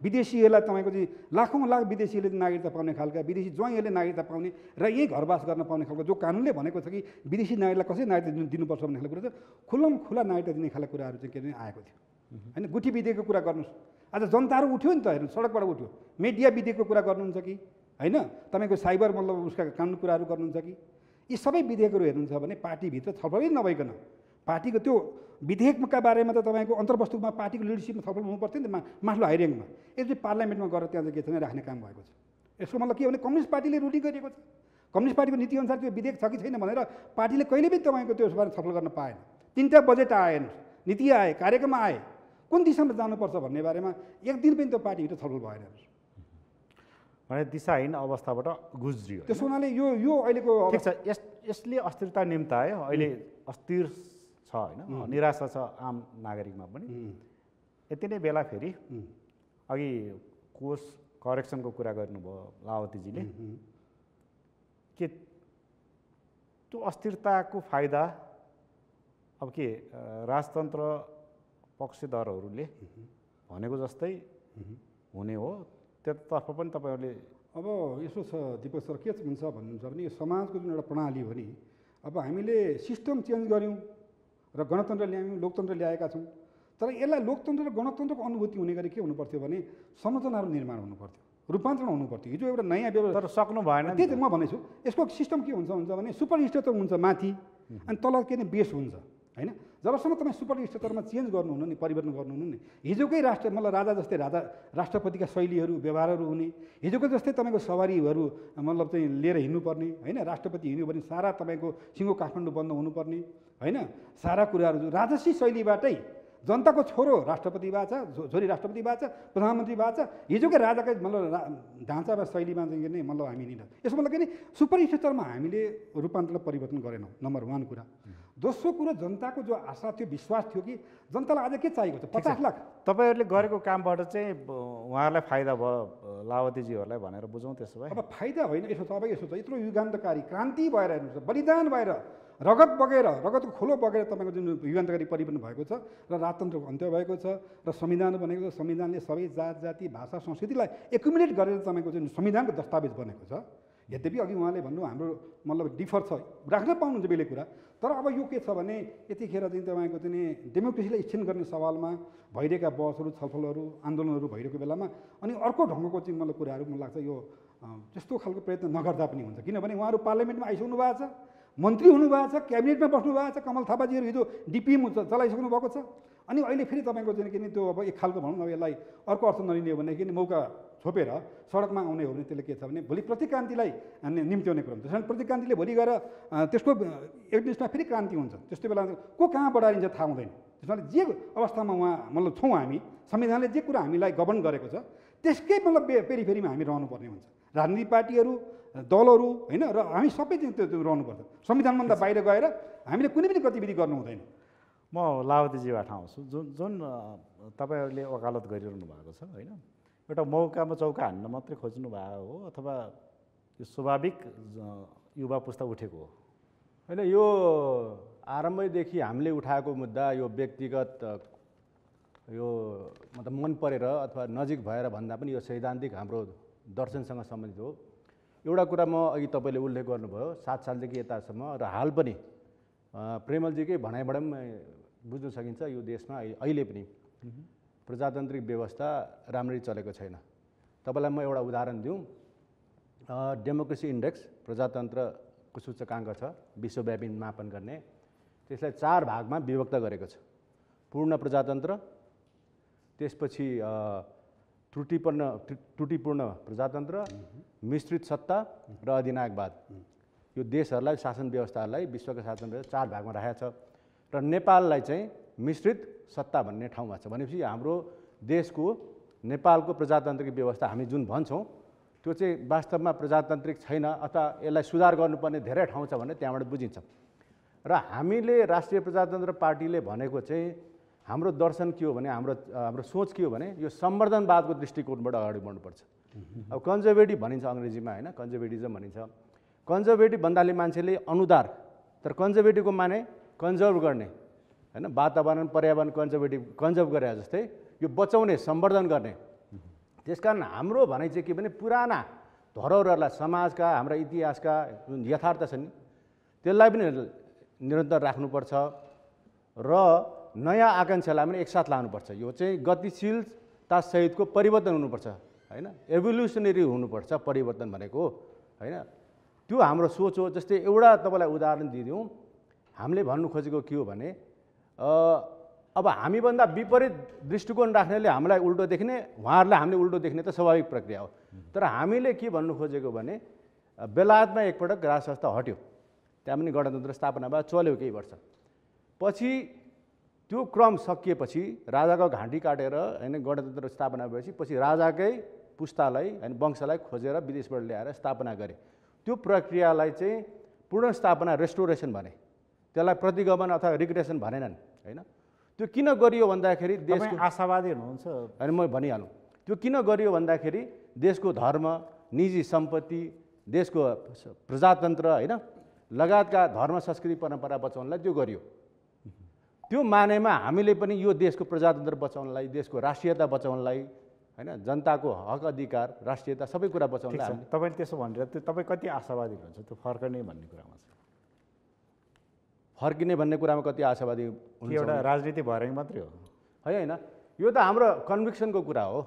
C: विदेशीहरूलाई तपाईँको चाहिँ लाखौँ लाख विदेशीले नागरिकता पाउने खालका, विदेशी ज्वाइँहरूले नागरिकता पाउने र यहीँ घरवास गर्न पाउने खालको जो कानुनले भनेको छ कि विदेशी नागरिकलाई कसरी नागरिकता दिनुपर्छ भन्ने खालको कुरा चाहिँ खुला नागरिकता दिने खालको कुराहरू चाहिँ के अरे आएको थियो, होइन? गुठी विधेयकको कुरा गर्नुहोस्, आज जनताहरू उठ्यो नि त, हेर्नु सडकबाट उठ्यो। मिडिया विधेयकको कुरा गर्नुहुन्छ कि होइन, तपाईँको साइबर मतलब उसका कानुन कुराहरू गर्नुहुन्छ कि यी सबै विधेयकहरू हेर्नुहुन्छ भने पार्टीभित्र छलफलै नभइकन पार्टीको त्यो विधेयकका बारेमा त तपाईँको अन्तर्वस्तुमा पार्टीको लिडरसिपमा छलफल हुनुपर्थ्यो नि त, माथिल्लो हाई ऱ्याङ्कमा। यो चाहिँ पार्लियामेन्टमा गएर त्यहाँ चाहिँ के छ राख्ने काम भएको छ। यसको मतलब के भने कम्युनिस्ट पार्टीले रुटी गरिएको छ। कम्युनिस्ट पार्टीको नीतिअनुसार त्यो विधेयक छ कि छैन भनेर पार्टीले कहिले पनि तपाईँको त्यो बारे छलफल गर्न पाएन। 3टा बजेट आएन, नीति आए, कार्यक्रम आए, कुन दिशामा जानुपर्छ भन्ने बारेमा एक दिन पनि त्यो पार्टीभित्र छलफल भएन।
A: भने दिशाहीन अवस्थाबाट गुज्रियो।
C: त्यसो हुनाले यो अहिलेको
A: ठिक छ, यसले अस्थिरता निम्तायो। अहिले अस्थिर छ, होइन, निराशा छ आम नागरिकमा पनि। यति नै बेला फेरि अघि कोष करेक्सनको कुरा गर्नुभयो लावतीजीले, के त्यो अस्थिरताको फाइदा अब के राजतन्त्र पक्षधरहरूले भनेको जस्तै हुने हो? त्यतातर्फ पनि तपाईँहरूले
C: अब यसो छ दिपक सर, के हुन्छ भन्नुहुन्छ भने यो समाजको जुन एउटा प्रणाली हो नि, अब हामीले सिस्टम चेन्ज गऱ्यौँ र गणतन्त्र ल्यायौँ, लोकतन्त्र ल्याएका छौँ, तर यसलाई लोकतन्त्र र गणतन्त्रको अनुभूति हुने गरी के हुनु पर्थ्यो भने संरचनाहरू निर्माण हुनु पर्थ्यो, रूपान्तरण हुनु पर्थ्यो। हिजो एउटा नयाँ व्यवस्था
A: तर सक्नु भएन।
C: त्यही त म भनेछु, यसको सिस्टम के हुन्छ भने सुपर स्ट्रक्चर हुन्छ माथि, अनि तल के अरे बेस हुन्छ, होइन? जबसम्म तपाईँ सुपर स्ट्रक्चरमा चेन्ज गर्नुहुन्न नि, परिवर्तन गर्नुहुन्न नि, हिजोकै मतलब राजा जस्तै राष्ट्रपतिका शैलीहरू व्यवहारहरू हुने, हिजोको जस्तै तपाईँको सवारीहरू मतलब चाहिँ लिएर हिँड्नुपर्ने, होइन? राष्ट्रपति हिँड्यो भने सारा तपाईँको सिङ्गो काठमाडौँ बन्द हुनुपर्ने, होइन? सारा कुराहरू राजसी शैलीबाटै जनताको छोरो राष्ट्रपति भएको छ, छोरी राष्ट्रपति भएको छ, प्रधानमन्त्री भएको छ, हिजोकै राजाकै मतलब ढाँचा वा शैलीमा चाहिँ नै मतलब हामी नि यसो मतलब के नि सुपर स्ट्रक्चरमा हामीले रूपान्तरण परिवर्तन गरेनौँ, नम्बर 1 कुरा। दोस्रो कुरो, जनताको जो आशा थियो, विश्वास थियो कि जनतालाई आज के चाहिएको छ, 50 लाख।
A: तपाईँहरूले गरेको कामबाट चाहिँ उहाँहरूलाई फाइदा भयो लावतीजीहरूलाई भनेर बुझौँ त्यसो भए?
C: अब फाइदा होइन, यसो छ, अब यसो छ, यत्रो युगान्तकारी क्रान्ति भएर हेर्नुहोस्, बलिदान भएर, रगत बगेर, रगतको खोलो बगेर तपाईँको जुन युगान्तकारी परिवर्तन भएको छ र राजतन्त्रको अन्त्य भएको छ र संविधान बनेको छ। संविधानले सबै जात जाति भाषा संस्कृतिलाई एकुमुलेट गरेर तपाईँको जुन संविधानको दस्तावेज बनेको छ। यद्यपि अघि उहाँले भन्नु हाम्रो मतलब डिफर छ, राख्न पाउनुहुन्छ बेलै कुरा, तर अब यो के छ भने यतिखेर चाहिँ तपाईँको चाहिँ डेमोक्रेसीलाई एक्सटेन्ड गर्ने सवालमा भइरहेका बहसहरू, छलफलहरू, आन्दोलनहरू भइरहेको बेलामा अनि अर्को ढङ्गको चाहिँ मतलब कुराहरू मलाई लाग्छ यो त्यस्तो खालको प्रयत्न नगर्दा पनि हुन्छ। किनभने उहाँहरू पार्लियामेन्टमा आइसक्नु भएको छ, मन्त्री हुनुभएको छ, क्याबिनेटमा बस्नु भएको छ, कमल थापाजीहरू हिजो डिपिएम चलाइसक्नु भएको छ। अनि अहिले फेरि तपाईँको चाहिँ किन त्यो अब एक खालको भनौँ न यसलाई अर्को अर्थ नलिने हो भने किन मौका छोपेर सडकमा आउने हो भने त्यसले के छ भने भोलि प्रतिक्रान्तिलाई निम्त्याउने कुरो हुन्छ। त्यसमा प्रतिक्रान्तिले भोलि गएर त्यसको एडमिसमा फेरि क्रान्ति हुन्छ। त्यस्तो बेला को कहाँ बढारिन्छ थाहा हुँदैन। त्यसमा जे अवस्थामा उहाँ मतलब छौँ हामी, संविधानले जे कुरा हामीलाई गभर्न गरेको छ त्यसकै मतलब पेरिफेरीमा हामी रहनुपर्ने हुन्छ। राजनीतिक पार्टीहरू, दलहरू होइन, र हामी सबै चाहिँ त्यो रहनुपर्छ। संविधानभन्दा बाहिर गएर हामीले कुनै पनि गतिविधि गर्नु हुँदैन।
A: म लावतीजीबाट आउँछु। जुन तपाईँहरूले वकालत गरिरहनु भएको छ होइन, एउटा मौकामा चौका हान्न मात्रै खोज्नु भएको हो अथवा यो स्वाभाविक युवा पुस्ता उठेको हो?
B: होइन, यो आरम्भैदेखि हामीले उठाएको मुद्दा यो व्यक्तिगत यो मतलब मन परेर अथवा नजिक भएर भन्दा पनि यो सैद्धान्तिक हाम्रो दर्शनसँग सम्बन्धित हो। एउटा कुरा म अघि तपाईँले उल्लेख गर्नुभयो 7 सालदेखि यतासम्म, र हाल पनि प्रेमलजीकै भनाइबाट पनि बुझ्न सकिन्छ यो देशमा अहिले पनि प्रजातान्त्रिक व्यवस्था राम्ररी चलेको छैन। तपाईँलाई म एउटा उदाहरण दिउँ। डेमोक्रेसी इन्डेक्स प्रजातन्त्रको सूचकाङ्क छ विश्वव्यापी मापन गर्ने, त्यसलाई 4 भागमा विभक्त गरेको छ। पूर्ण प्रजातन्त्र, त्यसपछि त्रुटिपूर्ण प्रजातन्त्र, मिश्रित सत्ता र अधिनायकवाद। यो देशहरूलाई, शासन व्यवस्थाहरूलाई विश्वका शासन व्यवस्था 4 भागमा राखेको छ र नेपाललाई चाहिँ मिश्रित सत्ता भन्ने ठाउँमा छ। भनेपछि हाम्रो देशको नेपालको प्रजातान्त्रिक व्यवस्था हामी जुन भन्छौँ त्यो चाहिँ वास्तवमा प्रजातान्त्रिक छैन अथवा यसलाई सुधार गर्नुपर्ने धेरै ठाउँ छ भने त्यहाँबाट बुझिन्छ। र हामीले राष्ट्रिय प्रजातन्त्र पार्टीले भनेको चाहिँ हाम्रो दर्शन के हो भने, हाम्रो सोच के हो भने यो संवर्धनवादको दृष्टिकोणबाट अगाडि बढ्नुपर्छ। अब कन्जर्भेटिभ भनिन्छ अङ्ग्रेजीमा होइन, कन्जर्भेटिजम भनिन्छ। कन्जर्भेटिभ भन्दाले मान्छेले अनुदार, तर कन्जर्भेटिभको माने कन्जर्भ गर्ने होइन, वातावरण पर्यावरण कन्जर्भ गरे जस्तै यो बचाउने, सम्वर्धन गर्ने। त्यसकारण हाम्रो भनाइ चाहिँ के भने पुराना धरोहरहरूलाई, समाजका, हाम्रा इतिहासका जुन यथार्थ छन् त्यसलाई पनि निरन्तर राख्नुपर्छ र नयाँ आकाङ्क्षालाई पनि एकसाथ लानुपर्छ। यो चाहिँ गतिशीलता सहितको परिवर्तन हुनुपर्छ होइन, एभोल्युसनरी हुनुपर्छ परिवर्तन भनेको होइन। त्यो हाम्रो सोच हो। जस्तै एउटा तपाईँलाई उदाहरण दिइदिउँ, हामीले भन्नु खोजेको के हो भने अब हामीभन्दा विपरीत दृष्टिकोण राख्नेले हामीलाई उल्टो देख्ने, उहाँहरूलाई हामीले उल्टो देख्ने त स्वाभाविक प्रक्रिया हो। तर हामीले के भन्नु खोजेको भने बेलायतमा एकपटक राज संस्था हट्यो, त्यहाँ पनि गणतन्त्र स्थापना भयो, चल्यो केही वर्ष। पछि त्यो क्रम सकिएपछि राजाको घाँटी काटेर होइन गणतन्त्र स्थापना भएपछि पछि राजाकै पुस्तालाई होइन वंशलाई खोजेर विदेशबाट ल्याएर स्थापना गरे। त्यो प्रक्रियालाई चाहिँ पुनर्स्थापना, रेस्टोरेसन भने, त्यसलाई प्रतिगमन अथवा रिग्रेसन भनेनन् होइन। त्यो किन गरियो भन्दाखेरि देशको
A: आशावादी हुनुहुन्छ
B: होइन, म भनिहालौँ। त्यो किन गरियो भन्दाखेरि देशको धर्म, निजी सम्पत्ति, देशको प्रजातन्त्र होइन लगायतका धर्म, संस्कृति, परम्परा बचाउनलाई त्यो गरियो। त्यो मानेमा हामीले पनि यो देशको प्रजातन्त्र बचाउनलाई, देशको राष्ट्रियता बचाउनलाई होइन, जनताको हक अधिकार, राष्ट्रियता सबै कुरा बचाउनलाई हामीले।
A: तपाईँले त्यसो भनेर त्यो तपाईँ कति आशावादी हुनुहुन्छ त्यो फर्कने भन्ने कुरामा चाहिँ?
B: फर्किने भन्ने कुरामा कति आशावादी हुन्छ?
A: एउटा राजनीति भएर मात्रै हो
B: होइन, यो त हाम्रो कन्भिक्सनको कुरा हो।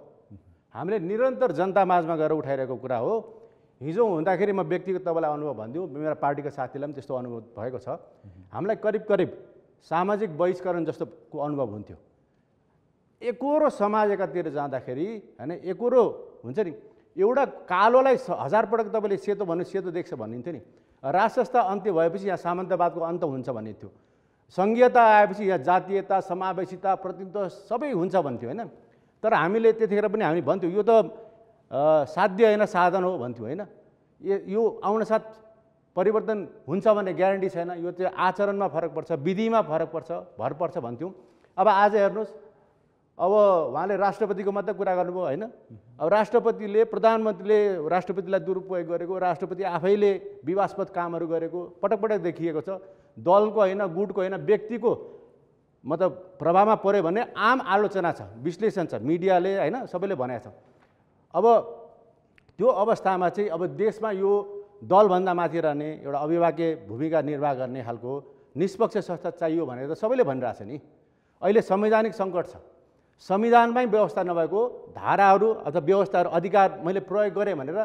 B: हामीले निरन्तर जनता माझमा गएर उठाइरहेको कुरा हो। हिजो हुँदाखेरि म व्यक्तिगत तपाईँलाई अनुभव भनिदिउँ, मेरा पार्टीका साथीलाई पनि त्यस्तो अनुभव भएको छ। हामीलाई करिब सामाजिक बहिष्करण जस्तोको अनुभव हुन्थ्यो। एकरो समाज एकातिर जाँदाखेरि होइन, एकरो हुन्छ नि, एउटा कालोलाई 1000 पटक तपाईँले सेतो भन्नु सेतो देख्छ भनिन्थ्यो नि। राज संस्था अन्त्य भएपछि यहाँ सामन्तवादको अन्त हुन्छ भन्ने थियो। सङ्घीयता आएपछि यहाँ जातीयता, समावेशिता, प्रतिनिधित्व सबै हुन्छ भन्थ्यो होइन। तर हामीले त्यतिखेर पनि हामी भन्थ्यौँ यो त साध्य होइन साधन हो भन्थ्यौँ होइन। यो आउनसाथ परिवर्तन हुन्छ भन्ने ग्यारेन्टी छैन, यो चाहिँ आचरणमा फरक पर्छ, विधिमा फरक पर्छ, भर पर्छ भन्थ्यौँ। अब आज हेर्नुहोस्, अब उहाँले राष्ट्रपतिको मात्रै कुरा गर्नुभयो होइन। अब राष्ट्रपतिले, प्रधानमन्त्रीले राष्ट्रपतिलाई दुरुपयोग गरेको, राष्ट्रपति आफैले विवादस्पद कामहरू गरेको पटक पटक देखिएको छ। दलको होइन, गुटको होइन, व्यक्तिको मतलब प्रभावमा पऱ्यो भने आम आलोचना छ, विश्लेषण छ, मिडियाले होइन सबैले भनेको छ। अब त्यो अवस्थामा चाहिँ अब देशमा यो दलभन्दा माथि रहने एउटा अभिभावकीय भूमिका निर्वाह गर्ने खालको निष्पक्ष संस्था चाहियो भनेर त सबैले भनिरहेछ नि। अहिले संवैधानिक सङ्कट छ, संविधानमै व्यवस्था नभएको धाराहरू अथवा व्यवस्थाहरू, अधिकार मैले प्रयोग गरेँ भनेर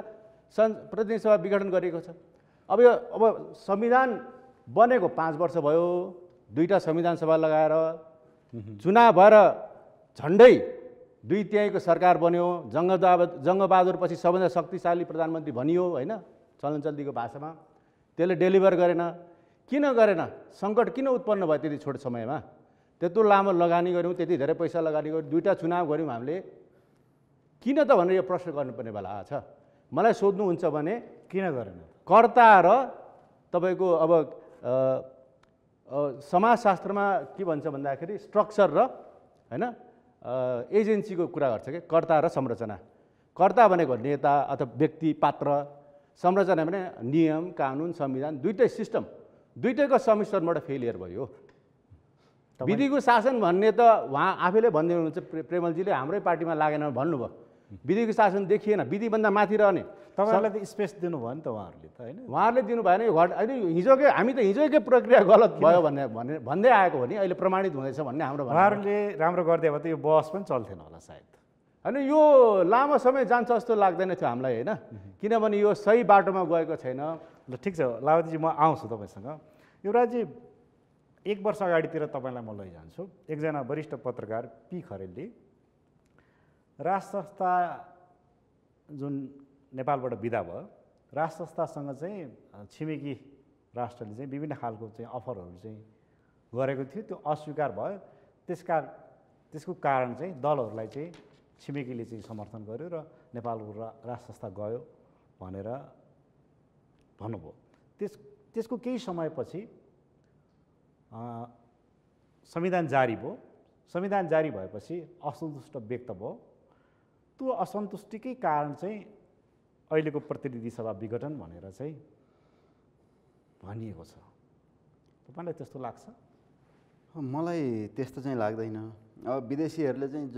B: प्रतिनिधि सभा विघटन गरिएको छ। अब संविधान बनेको 5 वर्ष भयो, 2टा संविधान सभा लगाएर चुनाव भएर झन्डै 2/3 सरकार बन्यो, जङ्गबहादुर पछि सबभन्दा शक्तिशाली प्रधानमन्त्री भनियो होइन, चलनचल्तीको भाषामा। त्यसले डेलिभर गरेन। किन गरेन? सङ्कट किन उत्पन्न भयो त्यति छोटो समयमा? त्यत्रो लामो लगानी गऱ्यौँ, त्यति धेरै पैसा लगानी गऱ्यौँ, 2टा चुनाव गऱ्यौँ हामीले, किन त भनेर यो प्रश्न गर्नुपर्ने बेला आछ। मलाई सोध्नुहुन्छ भने
A: किन गरेन?
B: कर्ता र तपाईँको अब समाजशास्त्रमा के भन्छ भन्दाखेरि स्ट्रक्चर र होइन एजेन्सीको कुरा गर्छ कि कर्ता र संरचना। कर्ता भनेको नेता अथवा व्यक्ति पात्र, संरचना भने नियम कानुन संविधान, दुईटै सिस्टम, दुईटैको सम्मिश्रणबाट फेलियर भयो। विधिको शासन भन्ने त उहाँ आफैले भन्दै हुनुहुन्छ, प्रेमलजीले हाम्रै पार्टीमा लागेन भन्नुभयो। विधिको शासन देखिएन, विधिभन्दा माथि रहने।
A: तपाईँहरूलाई त स्पेस दिनुभयो नि त उहाँहरूले त होइन?
B: उहाँहरूले दिनु भएन। यो अहिले हिजोकै हामी त हिजोकै प्रक्रिया गलत भयो भन्दै आएको हो नि, अहिले प्रमाणित हुँदैछ भन्ने हाम्रो।
A: उहाँहरूले राम्रो गरिदियो भने त यो बहस पनि चल्थेन होला सायद।
B: होइन, यो लामो समय जान्छ जस्तो लाग्दैन थियो हामीलाई होइन, किनभने यो सही बाटोमा गएको छैन।
A: ल ठिक छ लावतीजी, म आउँछु तपाईँसँग। युवराजजी, 1 वर्ष अगाडितिर तपाईँलाई म लैजान्छु। एकजना वरिष्ठ पत्रकार पी खरेलले राज संस्था जुन नेपालबाट बिदा भयो, राज संस्थासँग चाहिँ छिमेकी राष्ट्रले चाहिँ विभिन्न खालको चाहिँ अफरहरू चाहिँ गरेको थियो, त्यो अस्वीकार भयो। त्यसको कारण चाहिँ दलहरूलाई चाहिँ छिमेकीले चाहिँ समर्थन गर्यो र नेपालको राज संस्था गयो भनेर भन्नुभयो। त्यसको केही समयपछि संविधान जारी भयो। संविधान जारी भएपछि असन्तुष्ट व्यक्त भयो। त्यो असन्तुष्टिकै कारण चाहिँ अहिलेको प्रतिनिधि सभा विघटन भनेर चाहिँ भनिएको छ। तपाईँलाई त्यस्तो लाग्छ?
D: मलाई त्यस्तो चाहिँ लाग्दैन। अब विदेशीहरूले चाहिँ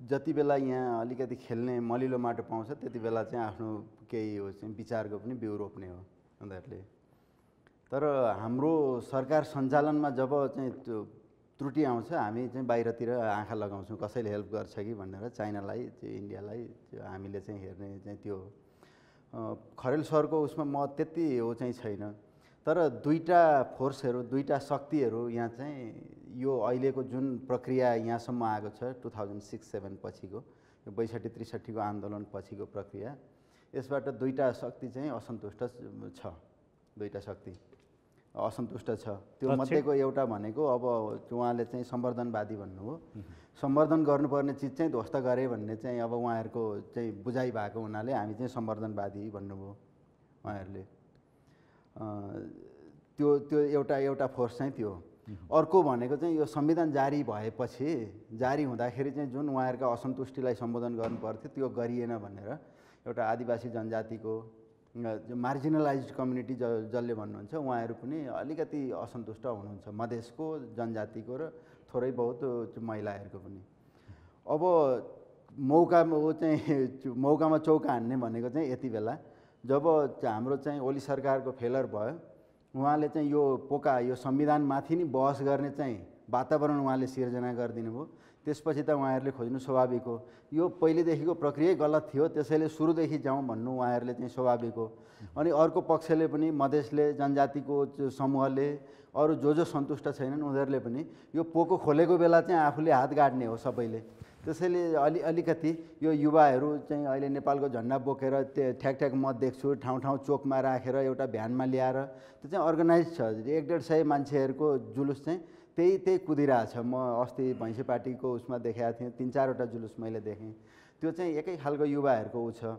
D: जति बेला यहाँ अलिकति खेल्ने मलिलो माटो पाउँछ त्यति बेला चाहिँ आफ्नो केही हो चाहिँ विचारको पनि बिउ रोप्ने हो उनीहरूले। तर हाम्रो सरकार सञ्चालनमा जब चाहिँ त्यो त्रुटि आउँछ, हामी चाहिँ बाहिरतिर आँखा लगाउँछौँ कसैले हेल्प गर्छ कि भनेर, चाइनालाई इन्डियालाई हामीले चाहिँ हेर्ने चाहिँ त्यो खरेल सरको उसमा म त्यति हो चाहिँ छैन। तर दुईटा फोर्सहरू, दुईटा शक्तिहरू यहाँ चाहिँ यो अहिलेको जुन प्रक्रिया यहाँसम्म आएको छ 2006-07 पछिको यो 62-63 आन्दोलन पछिको प्रक्रिया, यसबाट दुईटा शक्ति चाहिँ असन्तुष्ट छ। दुईटा शक्ति असन्तुष्ट छ। त्यो मध्येको एउटा भनेको अब उहाँले चाहिँ सम्वर्धनवादी भन्नुभयो। सम्वर्धन गर्नुपर्ने चिज चाहिँ ध्वस्त गरे भन्ने चाहिँ अब उहाँहरूको चाहिँ बुझाइ भएको हुनाले हामी चाहिँ सम्वर्धनवादी भन्नुभयो उहाँहरूले। त्यो एउटा फोर्स चाहिँ त्यो। अर्को भनेको चाहिँ यो संविधान जारी भएपछि, जारी हुँदाखेरि चाहिँ जुन उहाँहरूका असन्तुष्टिलाई सम्बोधन गर्नु पर्थ्यो त्यो गरिएन भनेर एउटा आदिवासी जनजातिको मार्जिनलाइज्ड कम्युनिटी जसले भन्नुहुन्छ उहाँहरू पनि अलिकति असन्तुष्ट हुनुहुन्छ, मधेसको जनजातिको र थोरै बहुत महिलाहरूको पनि। अब मौकामा चौका हान्ने भनेको चाहिँ यति बेला जब हाम्रो चाहिँ ओली सरकारको फेलर भयो, उहाँले चाहिँ यो यो संविधानमाथि नै बहस गर्ने चाहिँ वातावरण उहाँले सिर्जना गरिदिनु भयो। त्यसपछि त उहाँहरूले खोज्नु स्वाभाविक हो। यो पहिलेदेखिको प्रक्रिया गलत थियो, त्यसैले सुरुदेखि जाउँ भन्नु उहाँहरूले चाहिँ स्वाभाविक हो। अनि अर्को पक्षले पनि, मधेसले, जनजातिको समूहले, अरू जो सन्तुष्ट छैनन् उनीहरूले पनि यो पोको खोलेको बेला चाहिँ आफूले हात गाड्ने हो सबैले। त्यसैले अलिकति यो युवाहरू चाहिँ अहिले नेपालको झन्डा बोकेर ठ्याक म देख्छु ठाउँ ठाउँ चोकमा राखेर एउटा भ्यानमा ल्याएर त्यो चाहिँ अर्गनाइज छ। 100-150 मान्छेहरूको जुलुस चाहिँ त्यही कुदिरहेछ। म अस्ति भैँसे पार्टीको उसमा देखाएको थिएँ, 3-4वटा जुलुस मैले देखेँ। त्यो चाहिँ एकै खालको युवाहरूको ऊ छ।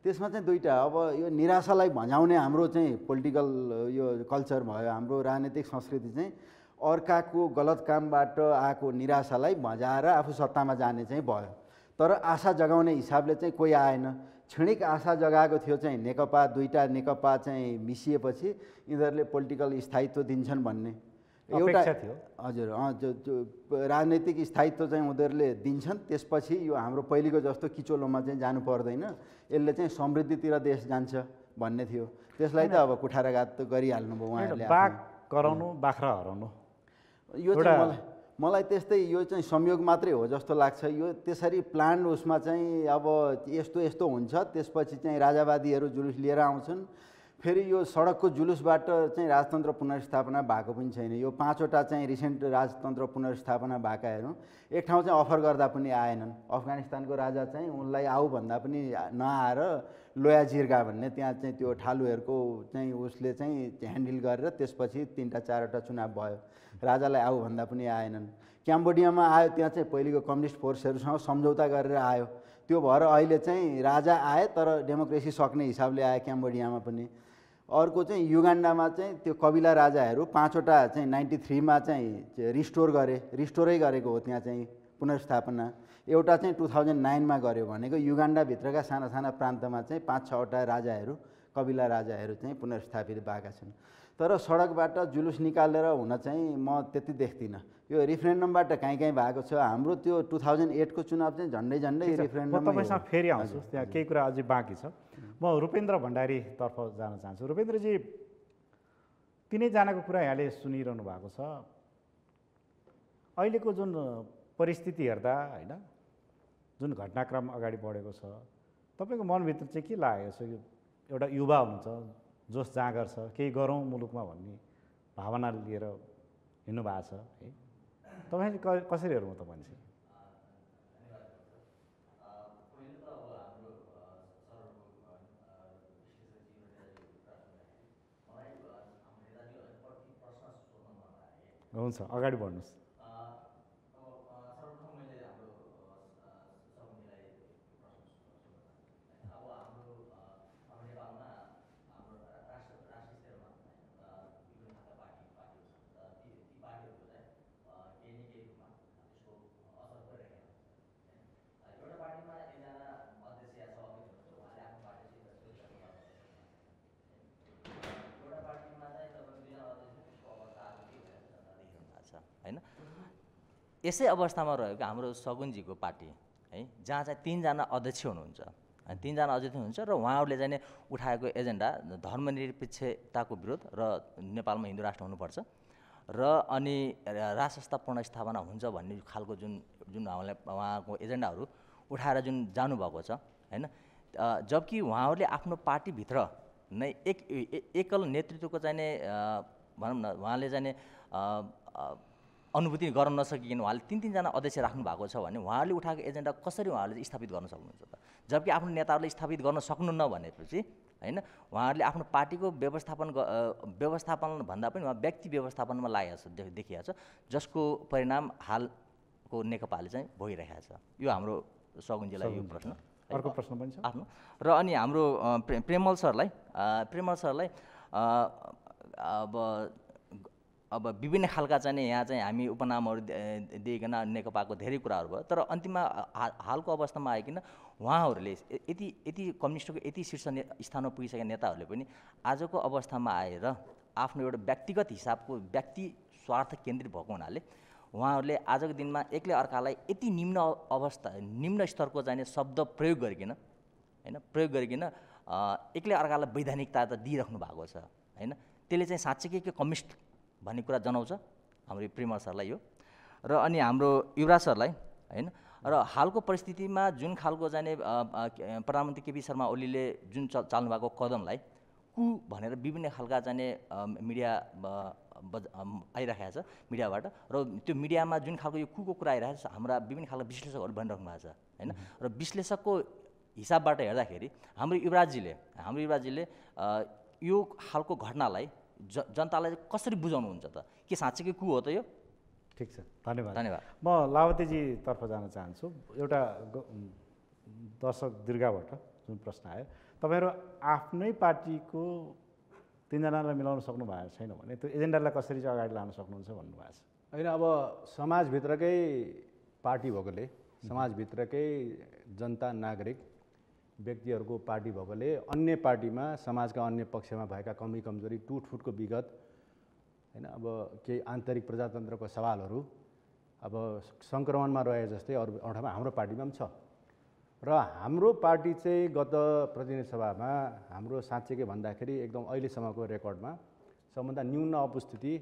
D: त्यसमा चाहिँ दुईटा, अब यो निराशालाई भजाउने हाम्रो चाहिँ पोलिटिकल यो कल्चर भयो, हाम्रो राजनीतिक संस्कृति चाहिँ अर्काको गलत कामबाट आएको निराशालाई भजाएर आफू सत्तामा जाने चाहिँ भयो। तर आशा जगाउने हिसाबले चाहिँ कोही आएन। क्षणिक आशा जगाएको थियो चाहिँ नेकपा, दुईटा नेकपा चाहिँ मिसिएपछि यिनीहरूले पोलिटिकल स्थायित्व दिन्छन् भन्ने एउटा
A: थियो।
D: हजुर, राजनैतिक स्थायित्व चाहिँ उनीहरूले दिन्छन्। त्यसपछि यो हाम्रो पहिलेको जस्तो किचोलोमा चाहिँ जानु पर्दैन, यसले चाहिँ समृद्धितिर देश जान्छ भन्ने थियो। त्यसलाई त अब कुठाराघात गरिहाल्नु भयो उहाँहरूले।
A: बाघ कराउनु, बाख्रा हराउनु,
D: यो चाहिँ मलाई त्यस्तै यो चाहिँ संयोग मात्रै हो जस्तो लाग्छ। यो त्यसरी प्लान उसमा चाहिँ अब यस्तो हुन्छ, त्यसपछि चाहिँ राजावादीहरू जुलुस लिएर आउँछन्, फेरि यो सडकको जुलुसबाट चाहिँ राजतन्त्र पुनर्स्थापना भएको पनि छैन। यो 5वटा चाहिँ रिसेन्ट राजतन्त्र पुनर्स्थापना भएकाहरू एक ठाउँ चाहिँ अफर गर्दा पनि आएनन्। अफगानिस्तानको राजा चाहिँ उनलाई आऊ भन्दा पनि नआएर लोया जिर्गा भन्ने त्यहाँ चाहिँ त्यो ठालुहरूको चाहिँ उसले चाहिँ ह्यान्डल गरेर त्यसपछि 3टा 4वटा चुनाव भयो। राजालाई आऊ भन्दा पनि आएनन्। क्याम्बोडियामा आयो, त्यहाँ चाहिँ पहिलेको कम्युनिस्ट फोर्सहरूसँग सम्झौता गरेर आयो। त्यो भएर अहिले चाहिँ राजा आए तर डेमोक्रेसी सक्ने हिसाबले आए क्याम्बोडियामा पनि। अर्को चाहिँ युगान्डामा चाहिँ त्यो कबिला राजाहरू 5वटा चाहिँ 93मा चाहिँ रिस्टोरै गरेको हो। त्यहाँ चाहिँ पुनर्स्थापना एउटा चाहिँ 2009मा गर्यो भनेको युगान्डाभित्रका साना साना प्रान्तमा चाहिँ 5-6वटा राजाहरू कबिला राजाहरू चाहिँ पुनर्स्थापित भएका छन्। तर सडकबाट जुलुस निकालेर हुन चाहिँ म त्यति देख्दिनँ। यो रिफरेन्डमबाट कहीँ भएको छ। हाम्रो त्यो 2008को चुनाव चाहिँ झन्डै रिफरेन्डम।
A: तपाईँसँग फेरि आउँछु, त्यहाँ केही कुरा अझै बाँकी छ। म रूपेन्द्र भण्डारीतर्फ जान चाहन्छु। रूपेन्द्रजी, तिनैजनाको कुरा यहाँले सुनिरहनु भएको छ। अहिलेको जुन परिस्थिति हेर्दा होइन, जुन घटनाक्रम अगाडि बढेको छ, तपाईँको मनभित्र चाहिँ के लागेको छ? एउटा युवा हुनुहुन्छ, जोस जाँगर छ, केही गरौँ मुलुकमा भन्ने भावना लिएर हिँड्नु भएको छ है। तपाईँले कसरी हेर्नु त मान्छे? हुन्छ, अगाडि बढ्नुहोस्।
E: होइन, यसै अवस्थामा रहेको हाम्रो सगुनजीको पार्टी है, जहाँ चाहिँ 3जना अध्यक्ष हुनुहुन्छ। 3जना अध्यक्ष हुनुहुन्छ र उहाँहरूले चाहिँ उठाएको एजेन्डा धर्मनिरपेक्षताको विरोध र नेपालमा हिन्दू राष्ट्र हुनुपर्छ र अनि राष्ट्र पुनर्स्थापना हुन्छ भन्ने खालको जुन उहाँको एजेन्डाहरू उठाएर जुन जानुभएको छ होइन। जबकि उहाँहरूले आफ्नो पार्टीभित्र नै एकल नेतृत्वको चाहिँ भनौँ न, उहाँले चाहिँ अनुभूति गर्न नसकिकन उहाँले 3-3जना अध्यक्ष राख्नु भएको छ भने उहाँहरूले उठाएको एजेन्डा कसरी उहाँहरूले स्थापित गर्न सक्नुहुन्छ त? जबकि आफ्नो नेताहरूले स्थापित गर्न सक्नुहुन्न भनेपछि होइन, उहाँहरूले आफ्नो पार्टीको व्यवस्थापन भन्दा पनि उहाँ व्यक्ति व्यवस्थापनमा लागेको छ देखिएको छ, जसको परिणाम हालको नेकपाले चाहिँ भोगिरहेको छ। यो हाम्रो सगुनजीलाई यो प्रश्न।
A: अर्को प्रश्न पनि छ
E: आफ्नो। र अनि हाम्रो प्रेमल सरलाई अब विभिन्न खालका चाहिँ यहाँ चाहिँ हामी उपनामहरू दिइकन नेकपाको धेरै कुराहरू भयो। तर अन्तिममा हालको अवस्थामा आइकन उहाँहरूले यति कम्युनिस्टको यति शीर्ष स्थानमा पुगिसकेका नेताहरूले पनि आजको अवस्थामा आएर आफ्नो एउटा व्यक्तिगत हिसाबको व्यक्ति स्वार्थ केन्द्रित भएको हुनाले उहाँहरूले आजको दिनमा एक्लै अर्कालाई यति निम्न स्तरको चाहिँ शब्द प्रयोग गरिकन एक्लै अर्कालाई वैधानिकता त दिइराख्नु भएको छ होइन। त्यसले चाहिँ साँच्चै के कम्युनिस्ट भन्ने कुरा जनाउँछ हाम्रो प्रेमल सरलाई यो। र अनि हाम्रो युवराज सरलाई होइन, र हालको परिस्थितिमा जुन खालको चाहिँ प्रधानमन्त्री केपी शर्मा ओलीले जुन चाल्नु भएको कदमलाई कु भनेर विभिन्न खालका चाहिँ मिडिया आइरहेको छ मिडियाबाट, र त्यो मिडियामा जुन खालको यो कुको कुरा आइरहेको छ हाम्रा विभिन्न खालका विश्लेषकहरू भनिराख्नु भएको छ होइन। र विश्लेषकको हिसाबबाट हेर्दाखेरि हाम्रो युवराजजीले यो खालको घटनालाई जनतालाई कसरी बुझाउनुहुन्छ त? के साँच्चैकै कु हो त यो?
A: ठिक छ, धन्यवाद।
E: धन्यवाद।
A: म लावतीजीतर्फ जान चाहन्छु। एउटा दर्शक दीर्घाबाट जुन प्रश्न आयो, तपाईँहरू आफ्नै पार्टीको 3जनालाई मिलाउन सक्नु भएको छैन भने त्यो एजेन्डालाई कसरी चाहिँ अगाडि लान सक्नुहुन्छ भन्नुभएको छ।
B: होइन, अब समाजभित्रकै पार्टी भएकोले, समाजभित्रकै जनता नागरिक व्यक्तिहरूको पार्टी भएकोले अन्य पार्टीमा समाजका अन्य पक्षमा भएका कमी कमजोरी टुटफुटको विगत होइन, अब केही आन्तरिक प्रजातन्त्रको सवालहरू अब सङ्क्रमणमा रहे जस्तै अरू ठाउँमा हाम्रो पार्टीमा पनि छ। र हाम्रो पार्टी चाहिँ गत प्रतिनिधि सभामा हाम्रो साँच्चै के भन्दाखेरि एकदम अहिलेसम्मको रेकर्डमा सबभन्दा न्यून उपस्थिति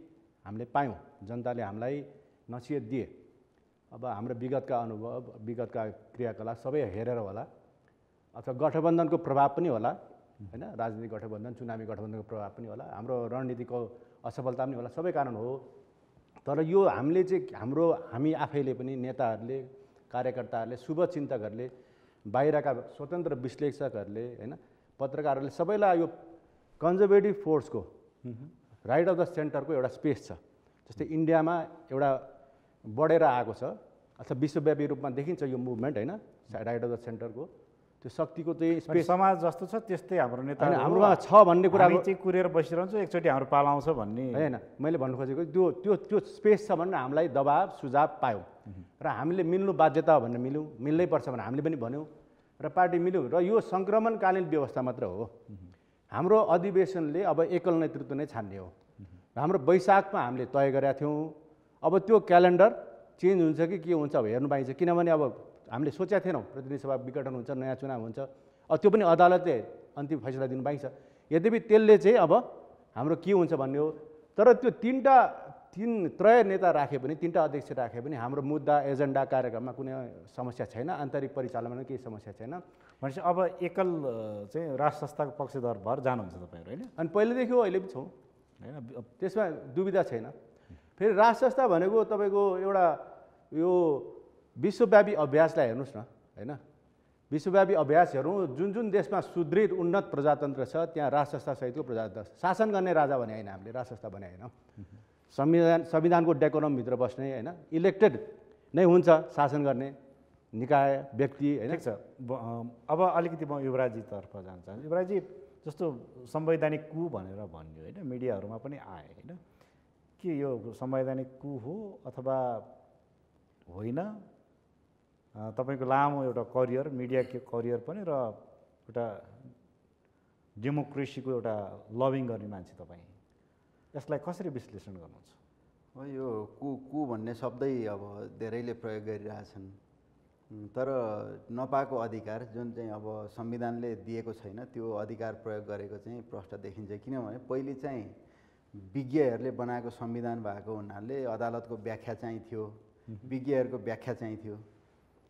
B: हामीले पायौँ। जनताले हामीलाई नसिहत दिए। अब हाम्रो विगतका अनुभव, विगतका क्रियाकलाप सबै हेरेर होला, अथवा गठबन्धनको प्रभाव पनि होला होइन राजनीतिक गठबन्धन चुनावी गठबन्धनको प्रभाव पनि होला हाम्रो रणनीतिको असफलता पनि होला सबै कारण हो तर यो हामी आफैले पनि नेताहरूले कार्यकर्ताहरूले शुभचिन्तकहरूले बाहिरका स्वतन्त्र विश्लेषकहरूले होइन पत्रकारहरूले सबैलाई यो कन्जर्भेटिभ फोर्सको राइट अफ द सेन्टरको एउटा स्पेस छ जस्तै इन्डियामा एउटा बढेर आएको छ अथवा विश्वव्यापी रूपमा देखिन्छ यो मुभमेन्ट होइन राइट अफ द सेन्टरको त्यो शक्तिको चाहिँ स्पेस
A: समाज जस्तो छ त्यस्तै हाम्रो नेता
B: हाम्रोमा छ भन्ने कुरा
A: चाहिँ कुरेर बसिरहन्छ एकचोटि हाम्रो पाला आउँछ भन्ने
B: होइन मैले भन्नु खोजेको त्यो स्पेस छ भनेर हामीलाई दबाब सुझाव पायौँ र हामीले मिल्नु बाध्यता हो भनेर मिल्नै पर्छ भनेर हामीले पनि भन्यौँ र पार्टी मिल्यौँ र यो सङ्क्रमणकालीन व्यवस्था मात्र हो हाम्रो अधिवेशनले अब एकल नेतृत्व नै छान्ने हो हाम्रो वैशाखमा हामीले तय गरेका थियौँ अब त्यो क्यालेन्डर चेन्ज हुन्छ कि के हुन्छ अब हेर्नु पाइन्छ किनभने अब हामीले सोचेका थिएनौँ प्रतिनिधि सभा विघटन हुन्छ नयाँ चुनाव हुन्छ अब त्यो पनि अदालतले अन्तिम फैसला दिनु पाइन्छ यद्यपि त्यसले चाहिँ अब हाम्रो के हुन्छ भन्ने हो तर त्यो त्रय नेता राखे पनि 3टा अध्यक्ष राखे पनि हाम्रो मुद्दा एजेन्डा कार्यक्रममा कुनै समस्या छैन आन्तरिक परिचालनमा केही समस्या छैन
A: भनेपछि अब एकल चाहिँ राष्ट्र संस्थाको पक्षधर भएर जानुहुन्छ तपाईँहरू होइन
B: अनि पहिलेदेखि हो अहिले पनि छौँ होइन त्यसमा दुविधा छैन फेरि राष्ट्र संस्था भनेको तपाईँको एउटा यो विश्वव्यापी अभ्यासलाई हेर्नुहोस् न होइन विश्वव्यापी अभ्यास हेरौँ जुन देशमा सुदृढ उन्नत प्रजातन्त्र छ त्यहाँ राष्ट्र संस्थासहितको प्रजातन्त्र शासन गर्ने राजा भने होइन हामीले राष्ट्र संस्था भने होइन संविधानको डेकोरमभित्र बस्ने होइन इलेक्टेड नै हुन्छ शासन गर्ने निकाय व्यक्ति होइन
A: ठिक छ अब अलिकति म युवराजीतर्फ जान चाहन्छु युवराजी जस्तो संवैधानिक कु भनेर भन्यो होइन मिडियाहरूमा पनि आए होइन के यो संवैधानिक कु हो अथवा होइन तपाईँको लामो एउटा करियर मिडिया करियर पनि र एउटा डेमोक्रेसीको एउटा लभिङ गर्ने मान्छे तपाईँ यसलाई कसरी विश्लेषण गर्नुहुन्छ
D: यो कु भन्ने शब्दै अब धेरैले प्रयोग गरिरहेछन् तर नपाएको अधिकार जुन चाहिँ अब संविधानले दिएको छैन त्यो अधिकार प्रयोग गरेको चाहिँ प्रष्ट देखिन्छ किनभने पहिले चाहिँ विज्ञहरूले बनाएको संविधान भएको हुनाले अदालतको व्याख्या चाहिँ थियो विज्ञहरूको व्याख्या चाहिँ थियो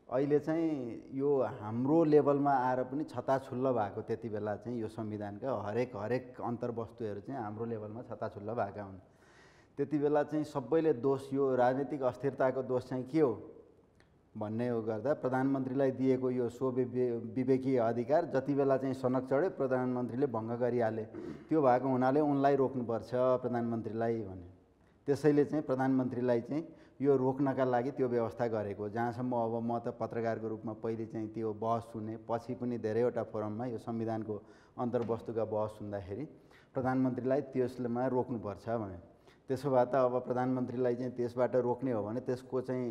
D: अहिले चाहिँ यो हाम्रो लेभलमा आएर पनि छताछुल्ल भएको त्यति बेला चाहिँ यो संविधानका हरेक अन्तर्वस्तुहरू चाहिँ हाम्रो लेभलमा छताछुल्ल भएका हुन् त्यति बेला चाहिँ सबैले दोष यो राजनीतिक अस्थिरताको दोष चाहिँ के हो भन्ने हो गर्दा प्रधानमन्त्रीलाई दिएको यो विवेकीय अधिकार जति बेला चाहिँ सनक चढ्यो प्रधानमन्त्रीले भङ्ग गरिहाले त्यो भएको हुनाले उनलाई रोक्नुपर्छ प्रधानमन्त्रीलाई भने त्यसैले चाहिँ प्रधानमन्त्रीलाई चाहिँ यो रोक्नका लागि त्यो व्यवस्था गरेको जहाँसम्म अब म त पत्रकारको रूपमा पहिले चाहिँ त्यो बहस सुने पछि पनि धेरैवटा फोरममा यो संविधानको अन्तर्वस्तुका बहस सुन्दाखेरि प्रधानमन्त्रीलाई त्यसमा रोक्नुपर्छ भने त्यसो भए त अब प्रधानमन्त्रीलाई चाहिँ त्यसबाट रोक्ने हो भने त्यसको चाहिँ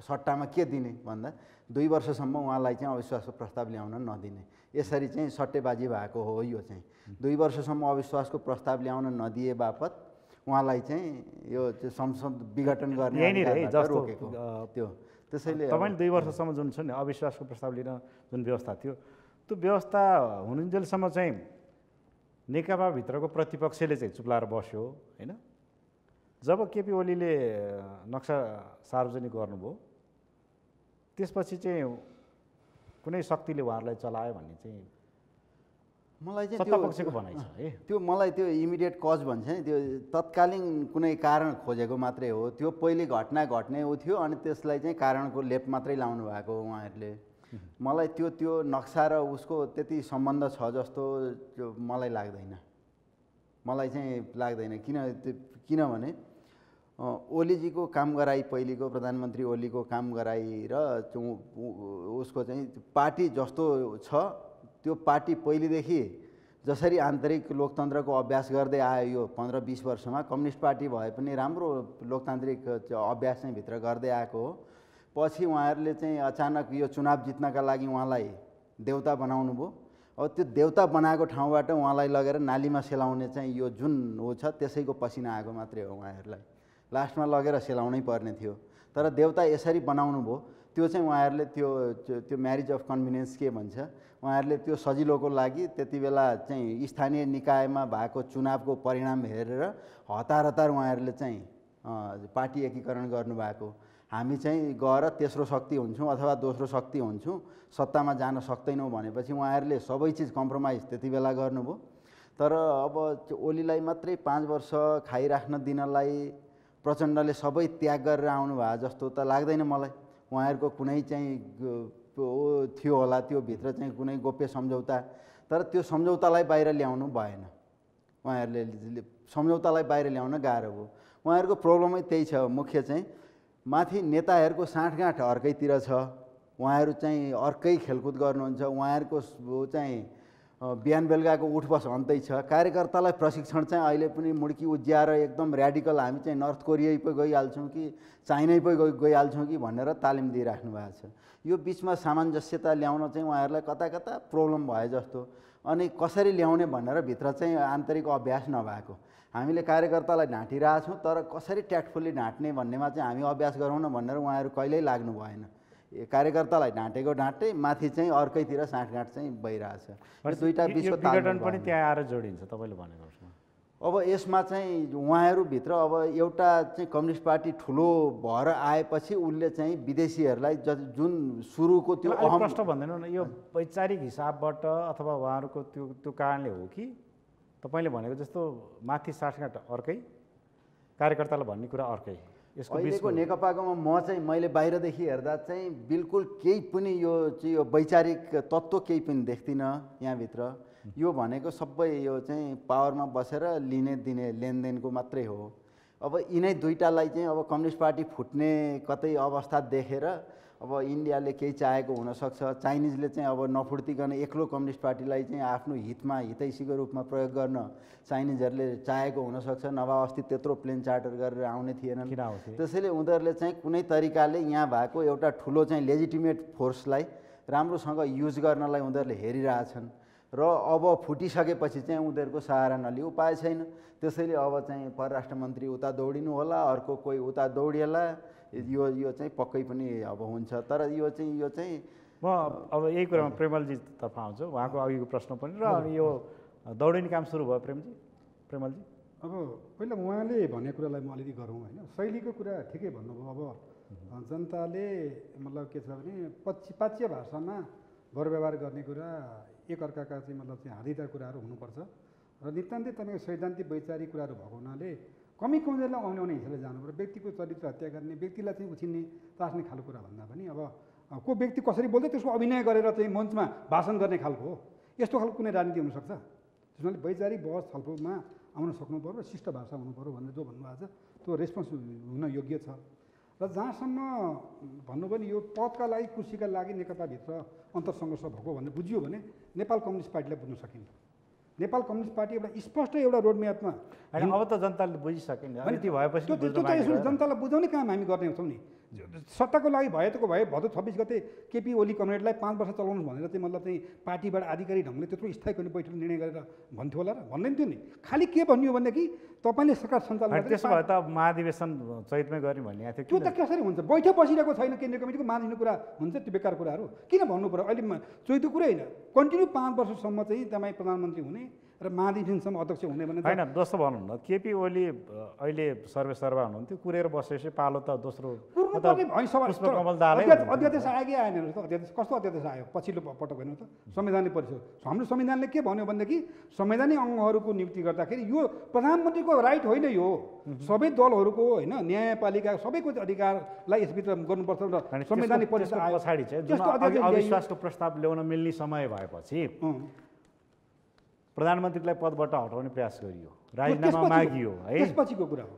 D: सट्टामा के दिने भन्दा 2 वर्षसम्म उहाँलाई चाहिँ अविश्वासको प्रस्ताव ल्याउन नदिने यसरी चाहिँ सट्टेबाजी भएको हो यो चाहिँ 2 वर्षसम्म अविश्वासको प्रस्ताव ल्याउन नदिए बापत उहाँलाई चाहिँ यो संसद विघटन गर्ने रोकेको त्यो त्यसैले
A: तपाईँले 2 वर्षसम्म जुन छ नि अविश्वासको प्रस्ताव लिन जुन व्यवस्था थियो त्यो व्यवस्था हुनुन्जेलसम्म चाहिँ नेकपाभित्रको प्रतिपक्षले चाहिँ चुप्लाएर बस्यो होइन जब केपी ओलीले नक्सा सार्वजनिक गर्नुभयो त्यसपछि चाहिँ कुनै शक्तिले उहाँहरूलाई चलायो भन्ने चाहिँ
D: मलाई चाहिँ
A: सत्तापक्षको भनाइ छ है
D: त्यो मलाई त्यो इमिडिएट कज भन्छ नि त्यो तत्कालीन कुनै कारण खोजेको मात्रै हो त्यो पहिले घटना घट्ने उ थियो अनि त्यसलाई चाहिँ कारणको लेप मात्रै लाउनु भएको उहाँहरूले मलाई त्यो नक्सा र उसको त्यति सम्बन्ध छ जस्तो मलाई लाग्दैन किनभने ओलीजीको काम गराई पहिलेको प्रधानमन्त्री ओलीको काम गराई र उसको चाहिँ पार्टी जस्तो छ त्यो पार्टी पहिलेदेखि जसरी आन्तरिक लोकतन्त्रको अभ्यास गर्दै आयो यो 15-20 वर्षमा कम्युनिस्ट पार्टी भए पनि राम्रो लोकतान्त्रिक अभ्यास चाहिँ भित्र गर्दै आएको हो पछि उहाँहरूले चाहिँ अचानक यो चुनाव जित्नका लागि उहाँलाई देउता बनाउनु भयो अब त्यो देउता बनाएको ठाउँबाट उहाँलाई लगेर नालीमा सेलाउने चाहिँ यो जुन हो छ त्यसैको पसिना आएको मात्रै हो उहाँहरूलाई लास्टमा लगेर सेलाउनै पर्ने थियो तर देउता यसरी बनाउनु भयो त्यो चाहिँ उहाँहरूले त्यो म्यारिज अफ कन्भिनियन्स के भन्छ उहाँहरूले त्यो सजिलोको लागि त्यति बेला चाहिँ स्थानीय निकायमा भएको चुनावको परिणाम हेरेर हतार उहाँहरूले चाहिँ पार्टी एकीकरण गर्नुभएको हामी चाहिँ गएर तेस्रो शक्ति हुन्छौँ अथवा दोस्रो शक्ति हुन्छौँ, सत्तामा जान सक्दैनौँ भनेपछि उहाँहरूले सबै चिज कम्प्रोमाइज त्यति बेला गर्नुभयो। तर अब ओलीलाई मात्रै 5 वर्ष खाइराख्न दिनलाई प्रचण्डले सबै त्याग गरेर आउनु भयो जस्तो त लाग्दैन मलाई। उहाँहरूको कुनै चाहिँ थियो होला त्यो भित्र चाहिँ कुनै गोप्य सम्झौता, तर त्यो सम्झौतालाई बाहिर ल्याउनु भएन। उहाँहरूले सम्झौतालाई बाहिर ल्याउन गाह्रो भयो। उहाँहरूको प्रब्लमै त्यही छ। मुख्य चाहिँ माथि नेताहरूको साँठगाँठ अर्कैतिर छ, उहाँहरू चाहिँ अर्कै खेलकुद गर्नुहुन्छ। उहाँहरूको चाहिँ बिहान बेलुकाको उठबस अन्तै छ। कार्यकर्तालाई प्रशिक्षण चाहिँ अहिले पनि मुड्की उज्याएर एकदम ऱ्याडिकल हामी चाहिँ नर्थ कोरियै पो गइहाल्छौँ कि चाइनै पो गइहाल्छौँ कि भनेर तालिम दिइराख्नु भएको छ। यो बिचमा सामञ्जस्यता ल्याउन चाहिँ उहाँहरूलाई कता कता प्रब्लम भयो जस्तो, अनि कसरी ल्याउने भनेर भित्र चाहिँ आन्तरिक अभ्यास नभएको। हामीले कार्यकर्तालाई ढाँटिरहेछौँ, तर कसरी ट्याक्टफुल्ली ढाँट्ने भन्नेमा चाहिँ हामी अभ्यास गरौँ न भनेर उहाँहरू कहिल्यै लाग्नु भएन। कार्यकर्तालाई ढाँटेको ढाँटे, माथि चाहिँ अर्कैतिर साँठगाँठ चाहिँ भइरहेछ। यो दुईवटा विश्व
A: विघटन पनि त्यहाँ आएर जोडिन्छ तपाईँले भनेको।
D: अब यसमा चाहिँ उहाँहरूभित्र अब एउटा चाहिँ कम्युनिस्ट पार्टी ठुलो भएर आएपछि उसले चाहिँ विदेशीहरूलाई जुन सुरुको त्यो
A: प्रश्न भन्दैनौँ न, यो वैचारिक हिसाबबाट अथवा उहाँहरूको त्यो कारणले हो कि तपाईँले भनेको जस्तो माथि साँठगाँठ अर्कै, कार्यकर्तालाई भन्ने कुरा अर्कै?
D: अहिलेको नेकपाकोमा मैले बाहिरदेखि हेर्दा चाहिँ बिल्कुल केही पनि यो चाहिँ यो वैचारिक तत्त्व केही पनि देख्दिनँ यहाँभित्र। यो भनेको सबै यो चाहिँ पावरमा बसेर लिने दिने लेनदेनको मात्रै हो। अब यिनै दुईटालाई चाहिँ अब कम्युनिस्ट पार्टी फुट्ने कतै अवस्था देखेर अब इन्डियाले केही चाहेको हुनसक्छ। चाइनिजले चाहिँ अब नफुर्तिकन एक्लो कम्युनिस्ट पार्टीलाई चाहिँ आफ्नो हितमा हितैषीको रूपमा प्रयोग गर्न चाइनिजहरूले चाहेको हुनसक्छ। नभए अस्ति त्यत्रो प्लेन चार्टर गरेर आउने थिएनन्। त्यसैले उनीहरूले चाहिँ कुनै तरिकाले यहाँ भएको एउटा ठुलो चाहिँ लेजिटिमेट फोर्सलाई राम्रोसँग युज गर्नलाई उनीहरूले हेरिरहेछन् र अब फुटिसकेपछि चाहिँ उनीहरूको सहारा नलिई उपाय छैन। त्यसैले अब चाहिँ परराष्ट्र मन्त्री उता दौडिनु होला, अर्को कोही उता दौडिएला, यो चाहिँ पक्कै पनि अब हुन्छ। तर यो चाहिँ
A: म अब यही कुरामा प्रेमलजीतर्फ आउँछु। उहाँको अघिको प्रश्न पनि र यो दौडिने काम सुरु भयो प्रेमलजी।
C: अब पहिला उहाँले भनेको कुरालाई म अलिकति गरौँ होइन, शैलीको कुरा ठिकै भन्नुभयो। अब जनताले मतलब के छ भने पाच्य भाषामा गौरव्यवहार गर्ने कुरा, एकअर्काका चाहिँ मतलब चाहिँ हादिदार कुराहरू हुनुपर्छ र नितान्तै तपाईँको सैद्धान्तिक वैचारिक कुराहरू भएको हुनाले कमी कमजोरीलाई आउने हिसाबले जानुपर्छ। व्यक्तिको चरित्र हत्या गर्ने, व्यक्तिलाई चाहिँ उछिन्ने तास्ने खालको कुरा भन्दा पनि अब को व्यक्ति कसरी बोल्छ त्यसको अभिनय गरेर चाहिँ मञ्चमा भाषण गर्ने खालको हो, यस्तो खालको कुनै राजनीति हुनसक्छ। त्यसमाले वैचारिक बहस छलफलमा आउन सक्नु पऱ्यो र शिष्ट भाषा हुनु पऱ्यो भनेर जो भन्नुभएको छ त्यो रेस्पोन्स हुन योग्य छ। र जहाँसम्म भन्नुभयो नि यो पदका लागि कुर्सीका लागि नेकपाभित्र अन्तरसङ्घर्ष भएको भनेर बुझियो भने नेपाल कम्युनिस्ट पार्टीलाई बुझ्न सकिन्छ। नेपाल कम्युनिस्ट पार्टी एउटा स्पष्ट एउटा रोडम्यापमा
A: होइन, अब त जनताले बुझिसक्यो नि, यति भएपछि
C: जनतालाई बुझाउने काम हामी गर्ने छौँ नि। सत्ताको लागि भए भदौ 26 गते केपी ओली कमरेडलाई 5 वर्ष चलाउनु भनेर चाहिँ मतलब चाहिँ पार्टीबाट आधिकारिक ढङ्गले त्यत्रो स्थायी गर्ने बैठक निर्णय गरेर भन्थ्यो होला र भन्दैन थियो नि। खालि के भन्यो भनेदेखि तपाईँले सरकार सञ्चालन
A: त्यसो भए त महाधिवेशन चैतमै गर्ने भन्ने थियो।
C: त्यो त कसरी हुन्छ? बैठक बसिरहेको छैन केन्द्रीय कमिटीको, महाधिवेशनको कुरा हुन्छ, त्यो बेकार कुराहरू किन भन्नु पऱ्यो? अहिले चैतो कुरा होइन, कन्टिन्यू 5 वर्षसम्म चाहिँ तपाईँ प्रधानमन्त्री हुने र महाधिवेशनसम्म अध्यक्ष हुने भने
A: होइन। जस्तो भनौँ न, केपी ओली अहिले सर्वेसर्वा हुनुहुन्थ्यो, कुरेर बसेपछि पालो त दोस्रो
C: अध्यादेश आयो कि आएन? अध्यादेश कस्तो अध्यादेश आयो पछिल्लो पटक होइन त? संवैधानिक परिषद, हाम्रो संविधानले के भन्यो भनेदेखि संवैधानिक अङ्गहरूको नियुक्ति गर्दाखेरि यो प्रधानमन्त्रीको राइट होइन, यो सबै दलहरूको होइन, न्यायपालिका सबैको अधिकारलाई यसभित्र गर्नुपर्छ र संवैधानिक परिषद आयो
A: पछाडि चाहिँ अविश्वासको प्रस्ताव ल्याउन मिल्ने समय भएपछि प्रधानमन्त्रीलाई पदबाट हटाउने प्रयास गरियो, राजीनामा मागियो है,
C: त्यसपछिको कुरा हो।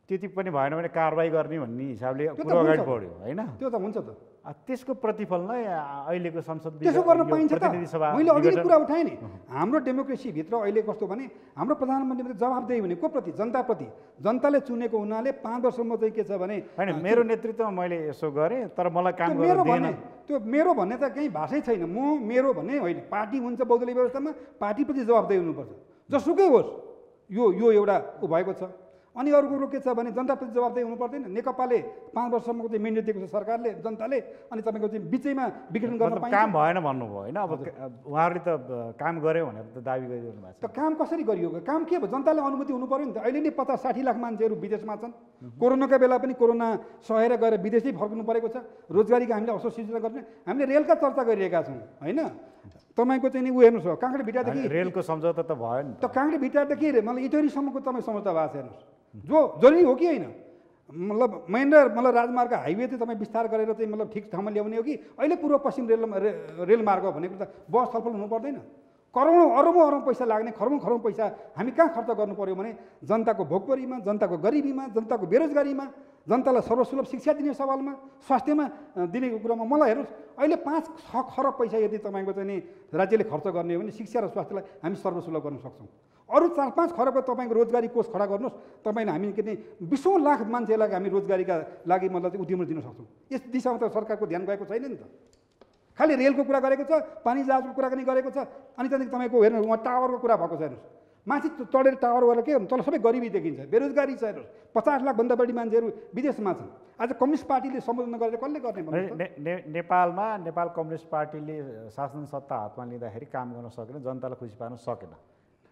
A: त्यति पनि भएन भने कारबाही गर्ने भन्ने हिसाबले कुरो अगाडि बढ्यो होइन।
C: त्यो त हुन्छ त।
A: त्यसको प्रतिफल नै अहिलेको संसद
C: त्यसो गर्न पाइन्छ त। मैले अघि कुरा उठाएँ नि, हाम्रो डेमोक्रेसीभित्र अहिले कस्तो भने हाम्रो प्रधानमन्त्री जवाबदेही भने को प्रति? जनताप्रति। जनताले चुनेको हुनाले 5 वर्षसम्म चाहिँ के छ भने
A: होइन, मेरो नेतृत्वमा मैले यसो गरेँ तर मलाई काम गर्न दिएन।
C: त्यो मेरो भन्ने त केही भाषै छैन। म मेरो भन्ने होइन, पार्टी हुन्छ बहुदलीय व्यवस्थामा, पार्टीप्रति जवाबदेही हुनुपर्छ जसुकै होस्। यो एउटा भएको छ। अनि अर्को कुरो के छ भने जनताप्रति जवाबदेही हुनु पर्दैन। नेकपाले 5 वर्षसम्मको चाहिँ मेन्डेट दिएको छ सरकारले जनताले, अनि तपाईँको चाहिँ बिचैमा विघटन गर्न पाइन्छ।
A: काम भएन भन्नुभयो होइन, अब उहाँहरूले त काम गर्यो भनेर त दाबी गरिरहनु भएको छ।
C: त काम कसरी गरियो? काम के भयो? जनताले अनुभूति हुनु पऱ्यो नि त। अहिले नै 50-60 लाख मान्छेहरू विदेशमा छन्। कोरोनाका बेला पनि कोरोना सहेर गएर विदेशै फर्किनु परेको छ। रोजगारीको हामीले अवसर सृजना गर्ने, हामीले रेलका चर्चा गरिरहेका छौँ होइन। तपाईँको चाहिँ नि ऊ हेर्नुहोस्, काँक्रे भिटादेखि
A: रेलको सम्झौता त भयो नि
C: त। काँक्रे भिटादेखि मतलब इटोरीसम्मको तपाईँ सम्झौता भएको छ हेर्नुहोस्, जो जरुरी हो कि होइन। मतलब मतलब राजमार्ग हाइवे चाहिँ तपाईँ विस्तार गरेर चाहिँ मतलब ठिक ठाउँमा ल्याउने हो कि अहिले पूर्व पश्चिम रेलमार्ग भनेको त बस छलफल हुनु पर्दैन? करोडौँ अरबौँ पैसा लाग्ने, खरौँ पैसा हामी कहाँ खर्च गर्नु पऱ्यो भने जनताको भोकमरीमा, जनताको गरिबीमा, जनताको बेरोजगारीमा, जनतालाई सर्वसुलभ शिक्षा दिने सवालमा, स्वास्थ्यमा दिने कुरामा। मलाई हेर्नुहोस्, अहिले 5-6 खरब पैसा यदि तपाईँको चाहिँ नि राज्यले खर्च गर्ने हो भने शिक्षा र स्वास्थ्यलाई हामी सर्वसुलभ गर्न सक्छौँ। अरू 4-5 खरबको तपाईँको रोजगारी कोष खडा गर्नुहोस्, तपाईँले हामी के अरे 20औं लाख मान्छेलाई हामी रोजगारीका लागि मतलब चाहिँ उद्यम दिन सक्छौँ। यस दिशामा त सरकारको ध्यान गएको छैन नि त। खालि रेलको कुरा गरेको छ, पानी जहाजको कुरा पनि गरेको छ, अनि त्यहाँदेखि तपाईँको हेर्नुहोस् उहाँ टावरको कुरा भएको छ हेर्नुहोस्। माथि चढेर टावर गरेर के हुन्छ, तल सबै गरिबी देखिन्छ, बेरोजगारी छ हेर्नुहोस्। 50 लाखभन्दा बढी मान्छेहरू विदेशमा छन्। आज कम्युनिस्ट पार्टीले सम्बोधन गरेर कसले गर्ने?
A: नेपालमा नेपाल कम्युनिस्ट पार्टीले शासन सत्ता हातमा लिँदाखेरि काम गर्न सकेन, जनतालाई खुसी पार्न सकेन।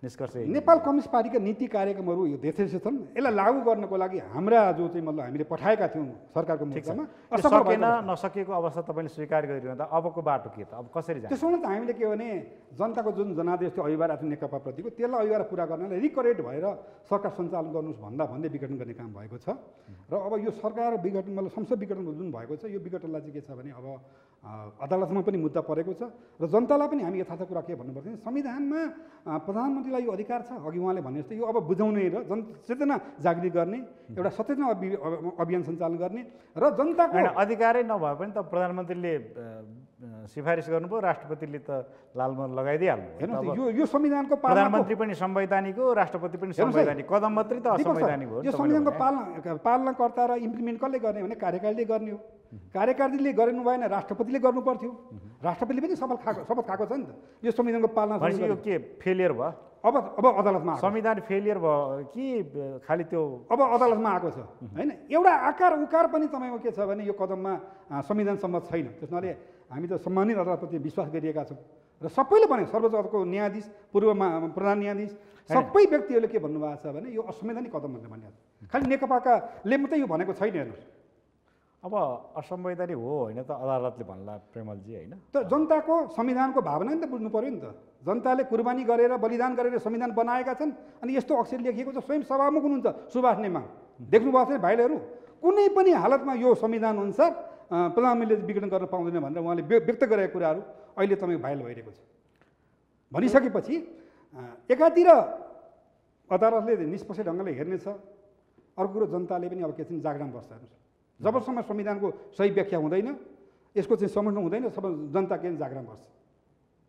A: निष्कर्ष
C: नेपाल कम्युनिस्ट पार्टीका नीति कार्यक्रमहरू यो यथेष्ट छन्। यसलाई लागू गर्नको लागि हाम्रा जो चाहिँ मतलब हामीले पठाएका थियौँ सरकारको मोर्चामा
A: सकेन, नसकेको अवस्था तपाईँले स्वीकार गरिरहँदा अबको बाटो के त? अब कसरी जान्छ?
C: त्यसो भने त हामीले के भने जनताको जुन जनादेश थियो अभिभार आफ्नो नेकपाप्रतिको, त्यसलाई अभिभार पुरा गर्नलाई रिकरेक्ट भएर सरकार सञ्चालन गर्नुहोस् भन्दै विघटन गर्ने काम भएको छ। र अब यो सरकार विघटन मतलब संसद विघटन जुन भएको छ, यो विघटनलाई चाहिँ के छ भने अब अदालतमा पनि मुद्दा परेको छ। र जनतालाई पनि हामी यथार्थ कुरा के भन्नुपर्छ, संविधानमा प्रधानमन्त्रीलाई यो अधिकार छ। अघि उहाँले भने जस्तो यो अब बुझाउने र जनचेतना जागृत गर्ने एउटा सचेतना अभियान सञ्चालन गर्ने र जनताको
A: अधिकारै नभए पनि त प्रधानमन्त्रीले सिफारिस गर्नुभयो, राष्ट्रपतिले त लालमोहर लगाइदिइहाल्नु।
C: हेर्नुहोस् यो संविधानको
A: प्रधानमन्त्री पनि संवैधानिक हो, राष्ट्रपति पनि संवैधानिक, कदम मात्रै त असंवैधानिक हो।
C: यो संविधानको पालनाकर्ता र इम्प्लिमेन्ट कसले गर्ने भने कार्यकारीले गर्ने हो। कार्यकारीले गर्नु भएन, राष्ट्रपतिले गर्नु पर्थ्यो। राष्ट्रपतिले पनि शपथ खाएको छ नि त। यो संविधानको पालना
A: यो के फेलियर भयो?
C: अब अदालतमा
A: संविधान फेलियर भयो कि खालि त्यो
C: अब अदालतमा आएको छ होइन। एउटा आकार उकार पनि तपाईँको के छ भने यो कदममा संविधान सम्मत छैन। त्यसमाले हामी त सम्मानित अदालतप्रति विश्वास गरिएका छौँ र सबैले भने सर्वोच्च अदालतको न्यायाधीश, पूर्वमा प्रधान न्यायाधीश, सबै व्यक्तिहरूले के भन्नुभएको छ भने यो असंवैधानिक कदम भनेर भनिरहेको छ। खालि नेकपाकाले मात्रै यो भनेको छैन हेर्नुहोस्।
A: अब असंवैधानिक हो होइन त अदालतले भन्ला प्रेमलजी होइन
C: त जनताको संविधानको भावना नि त बुझ्नु पऱ्यो नि त। जनताले कुर्बानी गरेर बलिदान गरेर संविधान बनाएका छन्। अनि यस्तो अक्षर लेखिएको छ, स्वयं सभामुख हुनुहुन्छ सुभाष नेमाङ, देख्नुभएको छ भाइलेहरू। कुनै पनि हालतमा यो संविधान अनुसार प्रधानमन्त्रीले विघटन गर्न पाउँदैन भनेर उहाँले व्यक्त गरेका कुराहरू अहिले तपाईँको भाइरल भइरहेको छ। भनिसकेपछि एकातिर अदालतले निष्पक्ष ढङ्गले हेर्नेछ, अर्को कुरो जनताले पनि अब के चाहिँ जागरण बस्छ। जबसम्म संविधानको सही व्याख्या हुँदैन, यसको चाहिँ समर्थन हुँदैन, सब जनता के जागरण बस्छ।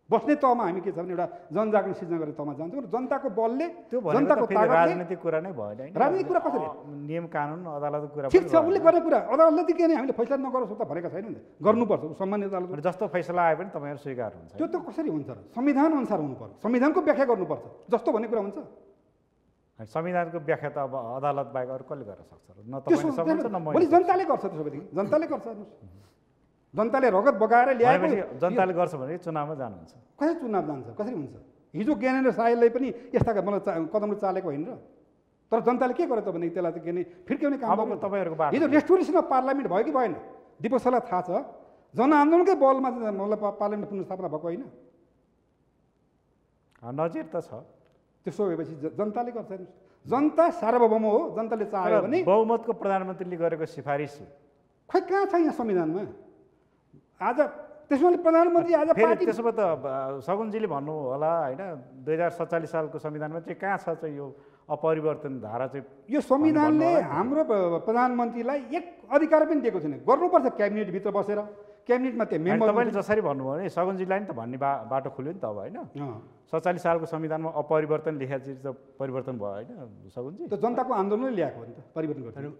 C: बस्ने तहमा हामी के छ भने एउटा जनजागरण सिर्जना गर्ने तहमा जान्छौँ र जनताको बलले, जनताको ताकतले।
A: राजनीतिक कुरा नै भएन,
C: राजनीतिक कुरा कसरी?
A: नियम कानुन अदालतको कुरा
C: ठिक छ, उसले गर्ने कुरा अदालतले त के भने हामीले फैसला नगरोस् त भनेका छैन नि, गर्नुपर्छ। सम्मानित अदालत
A: जस्तो फैसला आए पनि तपाईँहरू स्वीकार हुन्छ।
C: त्यो त कसरी हुन्छ र? संविधान अनुसार हुनु पर्छ, संविधानको व्याख्या गर्नुपर्छ। जस्तो भन्ने कुरा हुन्छ?
A: संविधानको व्याख्या त अब अदालत बाहेक अरू कसले गर्न सक्छ र? न तपाईँले सक्नुहुन्छ न मैले।
C: भोलि जनताले गर्छ, त्यसोभने जनताले गर्छ। जनताले रगत बगाएर ल्याएको
A: जनताले गर्छ भने चुनावमा जानुहुन्छ।
C: कसरी चुनाव जान्छ? कसरी हुन्छ? हिजो ज्ञानेन्द्र सायलले पनि यस्ता मतलब कदमले चालेको होइन र? तर जनताले के गर्यो त भने त्यसलाई त के नै फिर्क्याउने काम गर्नु।
A: तपाईँहरूको बाटो
C: हिजो रेस्टोरेसन अफ पार्लियामेन्ट भयो कि भएन? दिपक सरलाई थाहा छ, जनआन्दोलनकै बलमा मतलब पार्लियामेन्ट पुनर्स्थापना भएको होइन?
A: नजिर त छ।
C: त्यसो भएपछि जनताले गर्छ। जनता सार्वभौम हो, जनताले चाह्यो भने।
A: बहुमतको प्रधानमन्त्रीले गरेको सिफारिस
C: खै कहाँ छ यहाँ संविधानमा? आज त्यसमाले प्रधानमन्त्री आज पार्टी
A: त्यसो भए त सगुनजीले भन्नु होला होइन, 2047 सालको संविधानमा चाहिँ कहाँ छ चाहिँ यो अपरिवर्तन धारा चाहिँ?
C: यो संविधानले हाम्रो प्रधानमन्त्रीलाई एक अधिकार पनि दिएको छैन। गर्नुपर्छ क्याबिनेटभित्र बसेर, क्याबिनेटमा त्यो मेम्बर।
A: तपाईँले जसरी भन्नुभयो भने सगुनजीलाई नि त भन्ने बाटो खुल्यो नि त अब होइन। 47 सालको संविधानमा अपरिवर्तन लेखेको चिज त परिवर्तन भयो होइन सगुनजी?
C: त जनताको आन्दोलनले ल्याएको हो नि त, परिवर्तन गर्यो।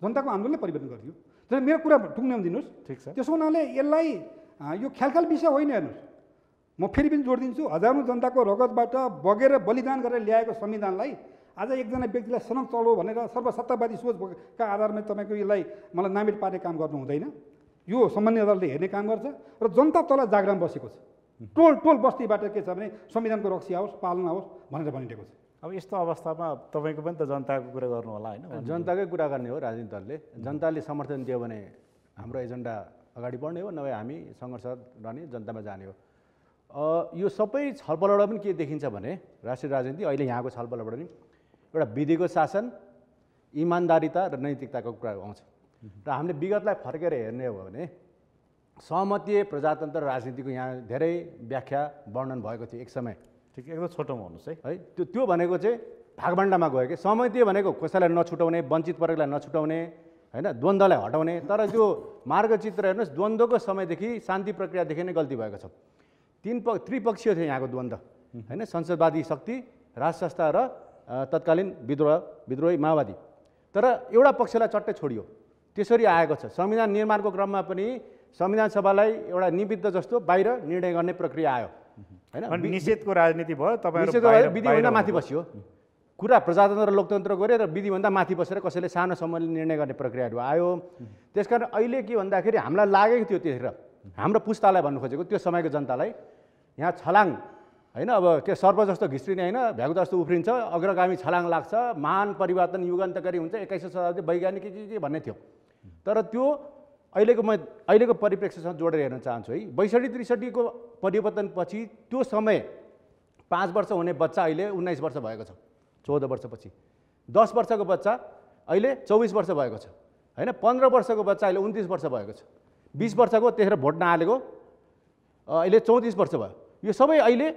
C: जनताको आन्दोलनले परिवर्तन गरियो। तर मेरो कुरा टुङ्ग्याउन दिनुहोस्।
A: ठिक छ।
C: त्यसो हुनाले यसलाई यो ख्यालख्याल विषय होइन हेर्नुहोस्। म फेरि पनि जोड दिन्छु, हजारौँ जनताको रगतबाट बगेर बलिदान गरेर ल्याएको संविधानलाई आज एकजना व्यक्तिलाई सनक चलो भनेर सर्वसत्तावादी सोचका आधारमा तपाईँको यसलाई मलाई नामित पार्ने काम गर्नु हुँदैन। यो सामान्य अदालतले हेर्ने काम गर्छ र जनता तल जागराम बसेको छ। टोल टोल बस्तीबाट के छ भने संविधानको रक्षा होस्, पालना होस् भनेर भनिरहेको छ।
A: अब यस्तो अवस्थामा तपाईँको पनि त जनताको कुरा गर्नु होला होइन?
B: जनताकै कुरा गर्ने हो राजनीतिक दलले। जनताले समर्थन दियो भने हाम्रो एजेन्डा अगाडि बढ्ने हो, नभए हामी सङ्घर्ष रहने, जनतामा जाने हो। यो सबै छलफलबाट पनि के देखिन्छ भने राष्ट्रिय राजनीति अहिले यहाँको छलफलबाट नि एउटा विधिको शासन, इमान्दारिता र नैतिकताको कुरा आउँछ। र हामीले विगतलाई फर्केर हेर्ने हो भने सहमतीय प्रजातन्त्र राजनीतिको यहाँ धेरै व्याख्या वर्णन भएको थियो एक समय।
A: ठिक, एकदम छोटोमा भन्नुहोस् है।
B: त्यो भनेको चाहिँ भागभण्डामा गयो कि सहमतीय भनेको कसैलाई नछुटाउने, वञ्चित वर्गलाई नछुटाउने, होइन, द्वन्द्वलाई हटाउने। तर त्यो मार्गचित्र हेर्नुहोस्, द्वन्द्वको समयदेखि शान्ति प्रक्रियादेखि नै गल्ती भएको छ। त्रिपक्षीय थियो यहाँको द्वन्द्व, होइन, संसदवादी शक्ति, राज संस्था र तत्कालीन विद्रोही माओवादी। तर एउटा पक्षलाई चट्टै छोडियो, त्यसरी आएको छ। संविधान निर्माणको क्रममा पनि संविधान सभालाई एउटा निमित्त जस्तो बाहिर निर्णय गर्ने प्रक्रिया आयो, होइन।
A: निषेधको राजनीति भयो, तपाईहरु
B: विधिभन्दा माथि बस्यो। कुरा प्रजातन्त्र र लोकतन्त्र गरे र विधिभन्दा माथि बसेर कसैले सानो समूहले निर्णय गर्ने प्रक्रियाहरू आयो। त्यसकारण अहिले के भन्दाखेरि हामीलाई लागेको थियो त्यतिखेर, हाम्रो पुस्तालाई भन्नु खोजेको त्यो समयको जनतालाई, यहाँ छलाङ, होइन, अब के सर्प जस्तो घिस्रिने, होइन, भ्यागु जस्तो उफ्रिन्छ, अग्रगामी छलाङ लाग्छ, महान परिवर्तन युगान्तकारी हुन्छ, 21औं शताब्दी वैज्ञानिक के भन्ने थियो। तर त्यो अहिलेको परिप्रेक्ष्यसँग जोडेर हेर्न चाहन्छु है। 62-63 को परिवर्तनपछि त्यो समय 5 वर्ष हुने बच्चा अहिले 19 वर्ष भएको छ, 14 वर्षपछि। 10 वर्षको बच्चा अहिले 24 वर्ष भएको छ, होइन। 15 वर्षको बच्चा अहिले 29 वर्ष भएको छ। 20 वर्षको त्यतिखेर भोट नहालेको अहिले 34 वर्ष भयो। यो सबै अहिले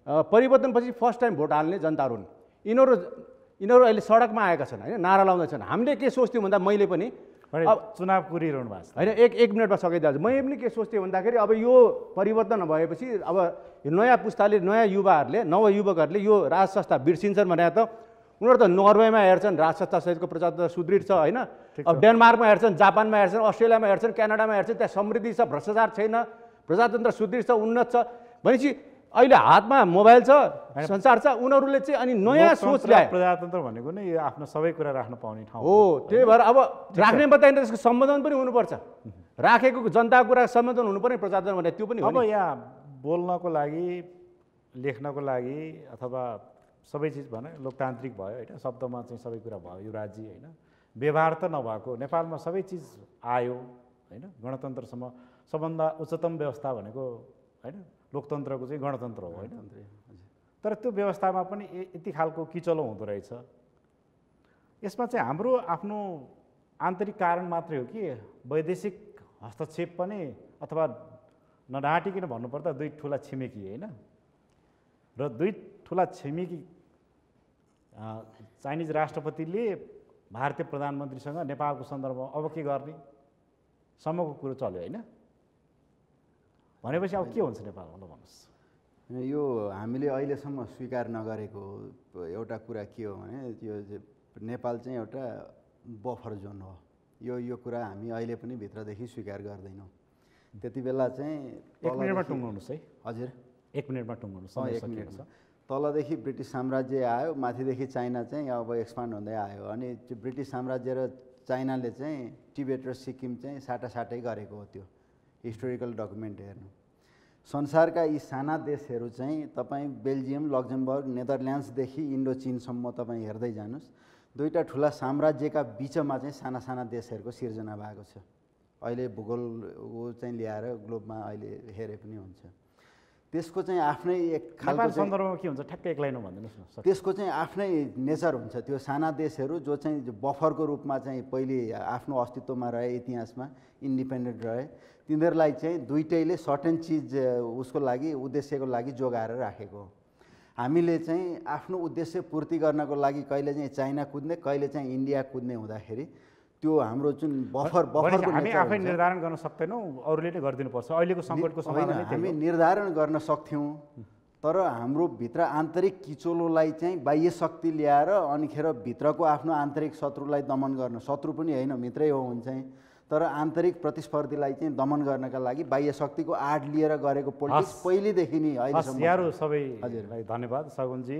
B: परिवर्तनपछि फर्स्ट टाइम भोट हाल्ने जनताहरू हुन्। यिनीहरू अहिले सडकमा आएका छन्, होइन, नारा लाउँदैछन्। हामीले के सोच्थ्यौँ भन्दा मैले पनि
A: अब चुनाव कुरिरहनु भएको छ,
B: होइन, एक मिनटमा सकिदिहाल्छु। मैले पनि के सोच्थेँ भन्दाखेरि अब यो परिवर्तन भएपछि अब नयाँ पुस्ताले, नयाँ युवाहरूले, नवयुवकहरूले यो राज संस्था बिर्सिन्छन् भने त उनीहरू त नर्वेमा हेर्छन् राज संस्थासहितको प्रजातन्त्र सुदृढ छ, होइन। अब डेनमार्कमा हेर्छन्, जापानमा हेर्छन्, अस्ट्रेलियामा हेर्छन्, क्यानाडामा हेर्छन्, त्यहाँ समृद्धि छ, भ्रष्टाचार छैन, प्रजातन्त्र सुदृढ छ, उन्नत छ भनेपछि अहिले हातमा मोबाइल छ, संसार छ। उनीहरूले चाहिँ अनि नयाँ सोच ल्याए।
A: प्रजातन्त्र भनेको नै यो आफ्नो सबै कुरा राख्न पाउने ठाउँ
B: हो। त्यही भएर अब राख्ने बताइन्छ, त्यसको सम्बोधन पनि हुनुपर्छ। राखेको जनताको कुरा सम्बोधन हुनुपर्ने प्रजातन्त्र भने त्यो पनि हो।
A: अब यहाँ बोल्नको लागि, लेख्नको लागि अथवा सबै चिज भने लोकतान्त्रिक भयो, होइन, शब्दमा चाहिँ सबै कुरा भयो, यो राज्य, होइन। व्यवहार त नभएको नेपालमा सबै चिज आयो, होइन। गणतन्त्रसम्म सबभन्दा उच्चतम व्यवस्था भनेको, होइन, लोकतन्त्रको चाहिँ गणतन्त्र हो, होइन। तर त्यो व्यवस्थामा पनि यति खालको किचलो हुँदो रहेछ। यसमा चाहिँ हाम्रो आफ्नो आन्तरिक कारण मात्रै हो कि वैदेशिक हस्तक्षेप पनि, अथवा नढाँटिकन भन्नुपर्दा दुई ठुला छिमेकी, होइन, र दुई ठुला छिमेकी चाइनिज राष्ट्रपतिले भारतीय प्रधानमन्त्रीसँग नेपालको सन्दर्भमा अब के गर्ने सम्मको कुरो चल्यो, होइन। भनेपछि अब के हुन्छ नेपालमा, भन्नुहोस्।
D: यो हामीले अहिलेसम्म स्वीकार नगरेको एउटा कुरा के हो भने यो नेपाल चाहिँ एउटा बफर जोन हो। यो कुरा हामी अहिले पनि भित्रदेखि स्वीकार गर्दैनौँ। त्यति बेला चाहिँ
A: 1 मिनटमा टुङ्गाउनुहोस् है।
D: हजुर,
A: 1 मिनटमा टुङ्गाउनुहोस्।
D: 1 मिनट। तलदेखि ब्रिटिस साम्राज्य आयो, माथिदेखि चाइना चाहिँ अब एक्सपान्ड हुँदै आयो। अनि ब्रिटिस साम्राज्य र चाइनाले चाहिँ टिबेट र सिक्किम चाहिँ साटासाटै गरेको हो। त्यो हिस्टोरिकल डकुमेन्ट हेर्नु। संसारका यी साना देशहरू चाहिँ तपाईँ बेल्जियम, लक्जमबर्ग, नेदरल्यान्ड्सदेखि इन्डो चीनसम्म तपाईँ हेर्दै जानुहोस्, दुईवटा ठुला साम्राज्यका बिचमा चाहिँ साना साना देशहरूको सिर्जना भएको छ। अहिले भूगोल चाहिँ ल्याएर ग्लोबमा अहिले हेरे पनि हुन्छ। त्यसको चाहिँ आफ्नै एक खालको
A: सन्दर्भमा के हुन्छ ठ्याक्कै एक लाइनमा भनिदिनुहोस् न।
D: त्यसको चाहिँ आफ्नै नेचर हुन्छ। त्यो साना देशहरू जो चाहिँ बफरको रूपमा चाहिँ पहिले आफ्नो अस्तित्वमा रहे, इतिहासमा इन्डिपेन्डेन्ट रहे, तिनीहरूलाई चाहिँ दुइटैले सर्टेन चिज उसको लागि, उद्देश्यको लागि जोगाएर राखेको हो। हामीले चाहिँ आफ्नो उद्देश्य पूर्ति गर्नको लागि कहिले चाहिँ चाइना कुद्ने, कहिले चाहिँ इन्डिया कुद्ने हुँदाखेरि त्यो हाम्रो जुन बफरको
A: हामी आफै निर्धारण गर्न सक्दैनौँ, अरूले नै गरिदिनुपर्छ। अहिलेको सङ्कटको समाधान
D: हामी निर्धारण गर्न सक्थ्यौँ, तर हाम्रो भित्र आन्तरिक किचोलोलाई चाहिँ बाह्य शक्ति ल्याएर अनिखेर भित्रको आफ्नो आन्तरिक शत्रुलाई दमन गर्न, शत्रु पनि होइन मित्रै हो हुन्छ, तर आन्तरिक प्रतिस्पर्धीलाई चाहिँ दमन गर्नका लागि बाह्य शक्तिको आड लिएर गरेको पोलिटिक्स पहिलेदेखि नै अहिलेसम्म।
A: यहाँहरू सबैलाई धन्यवाद। सगुनजी,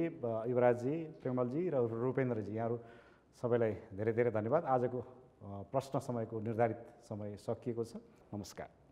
A: युवराजजी, प्रेमलजी र रूपेन्द्रजी, यहाँहरू सबैलाई धेरै धेरै धन्यवाद। आजको प्रश्न समयको निर्धारित समय सकिएको छ। नमस्कार।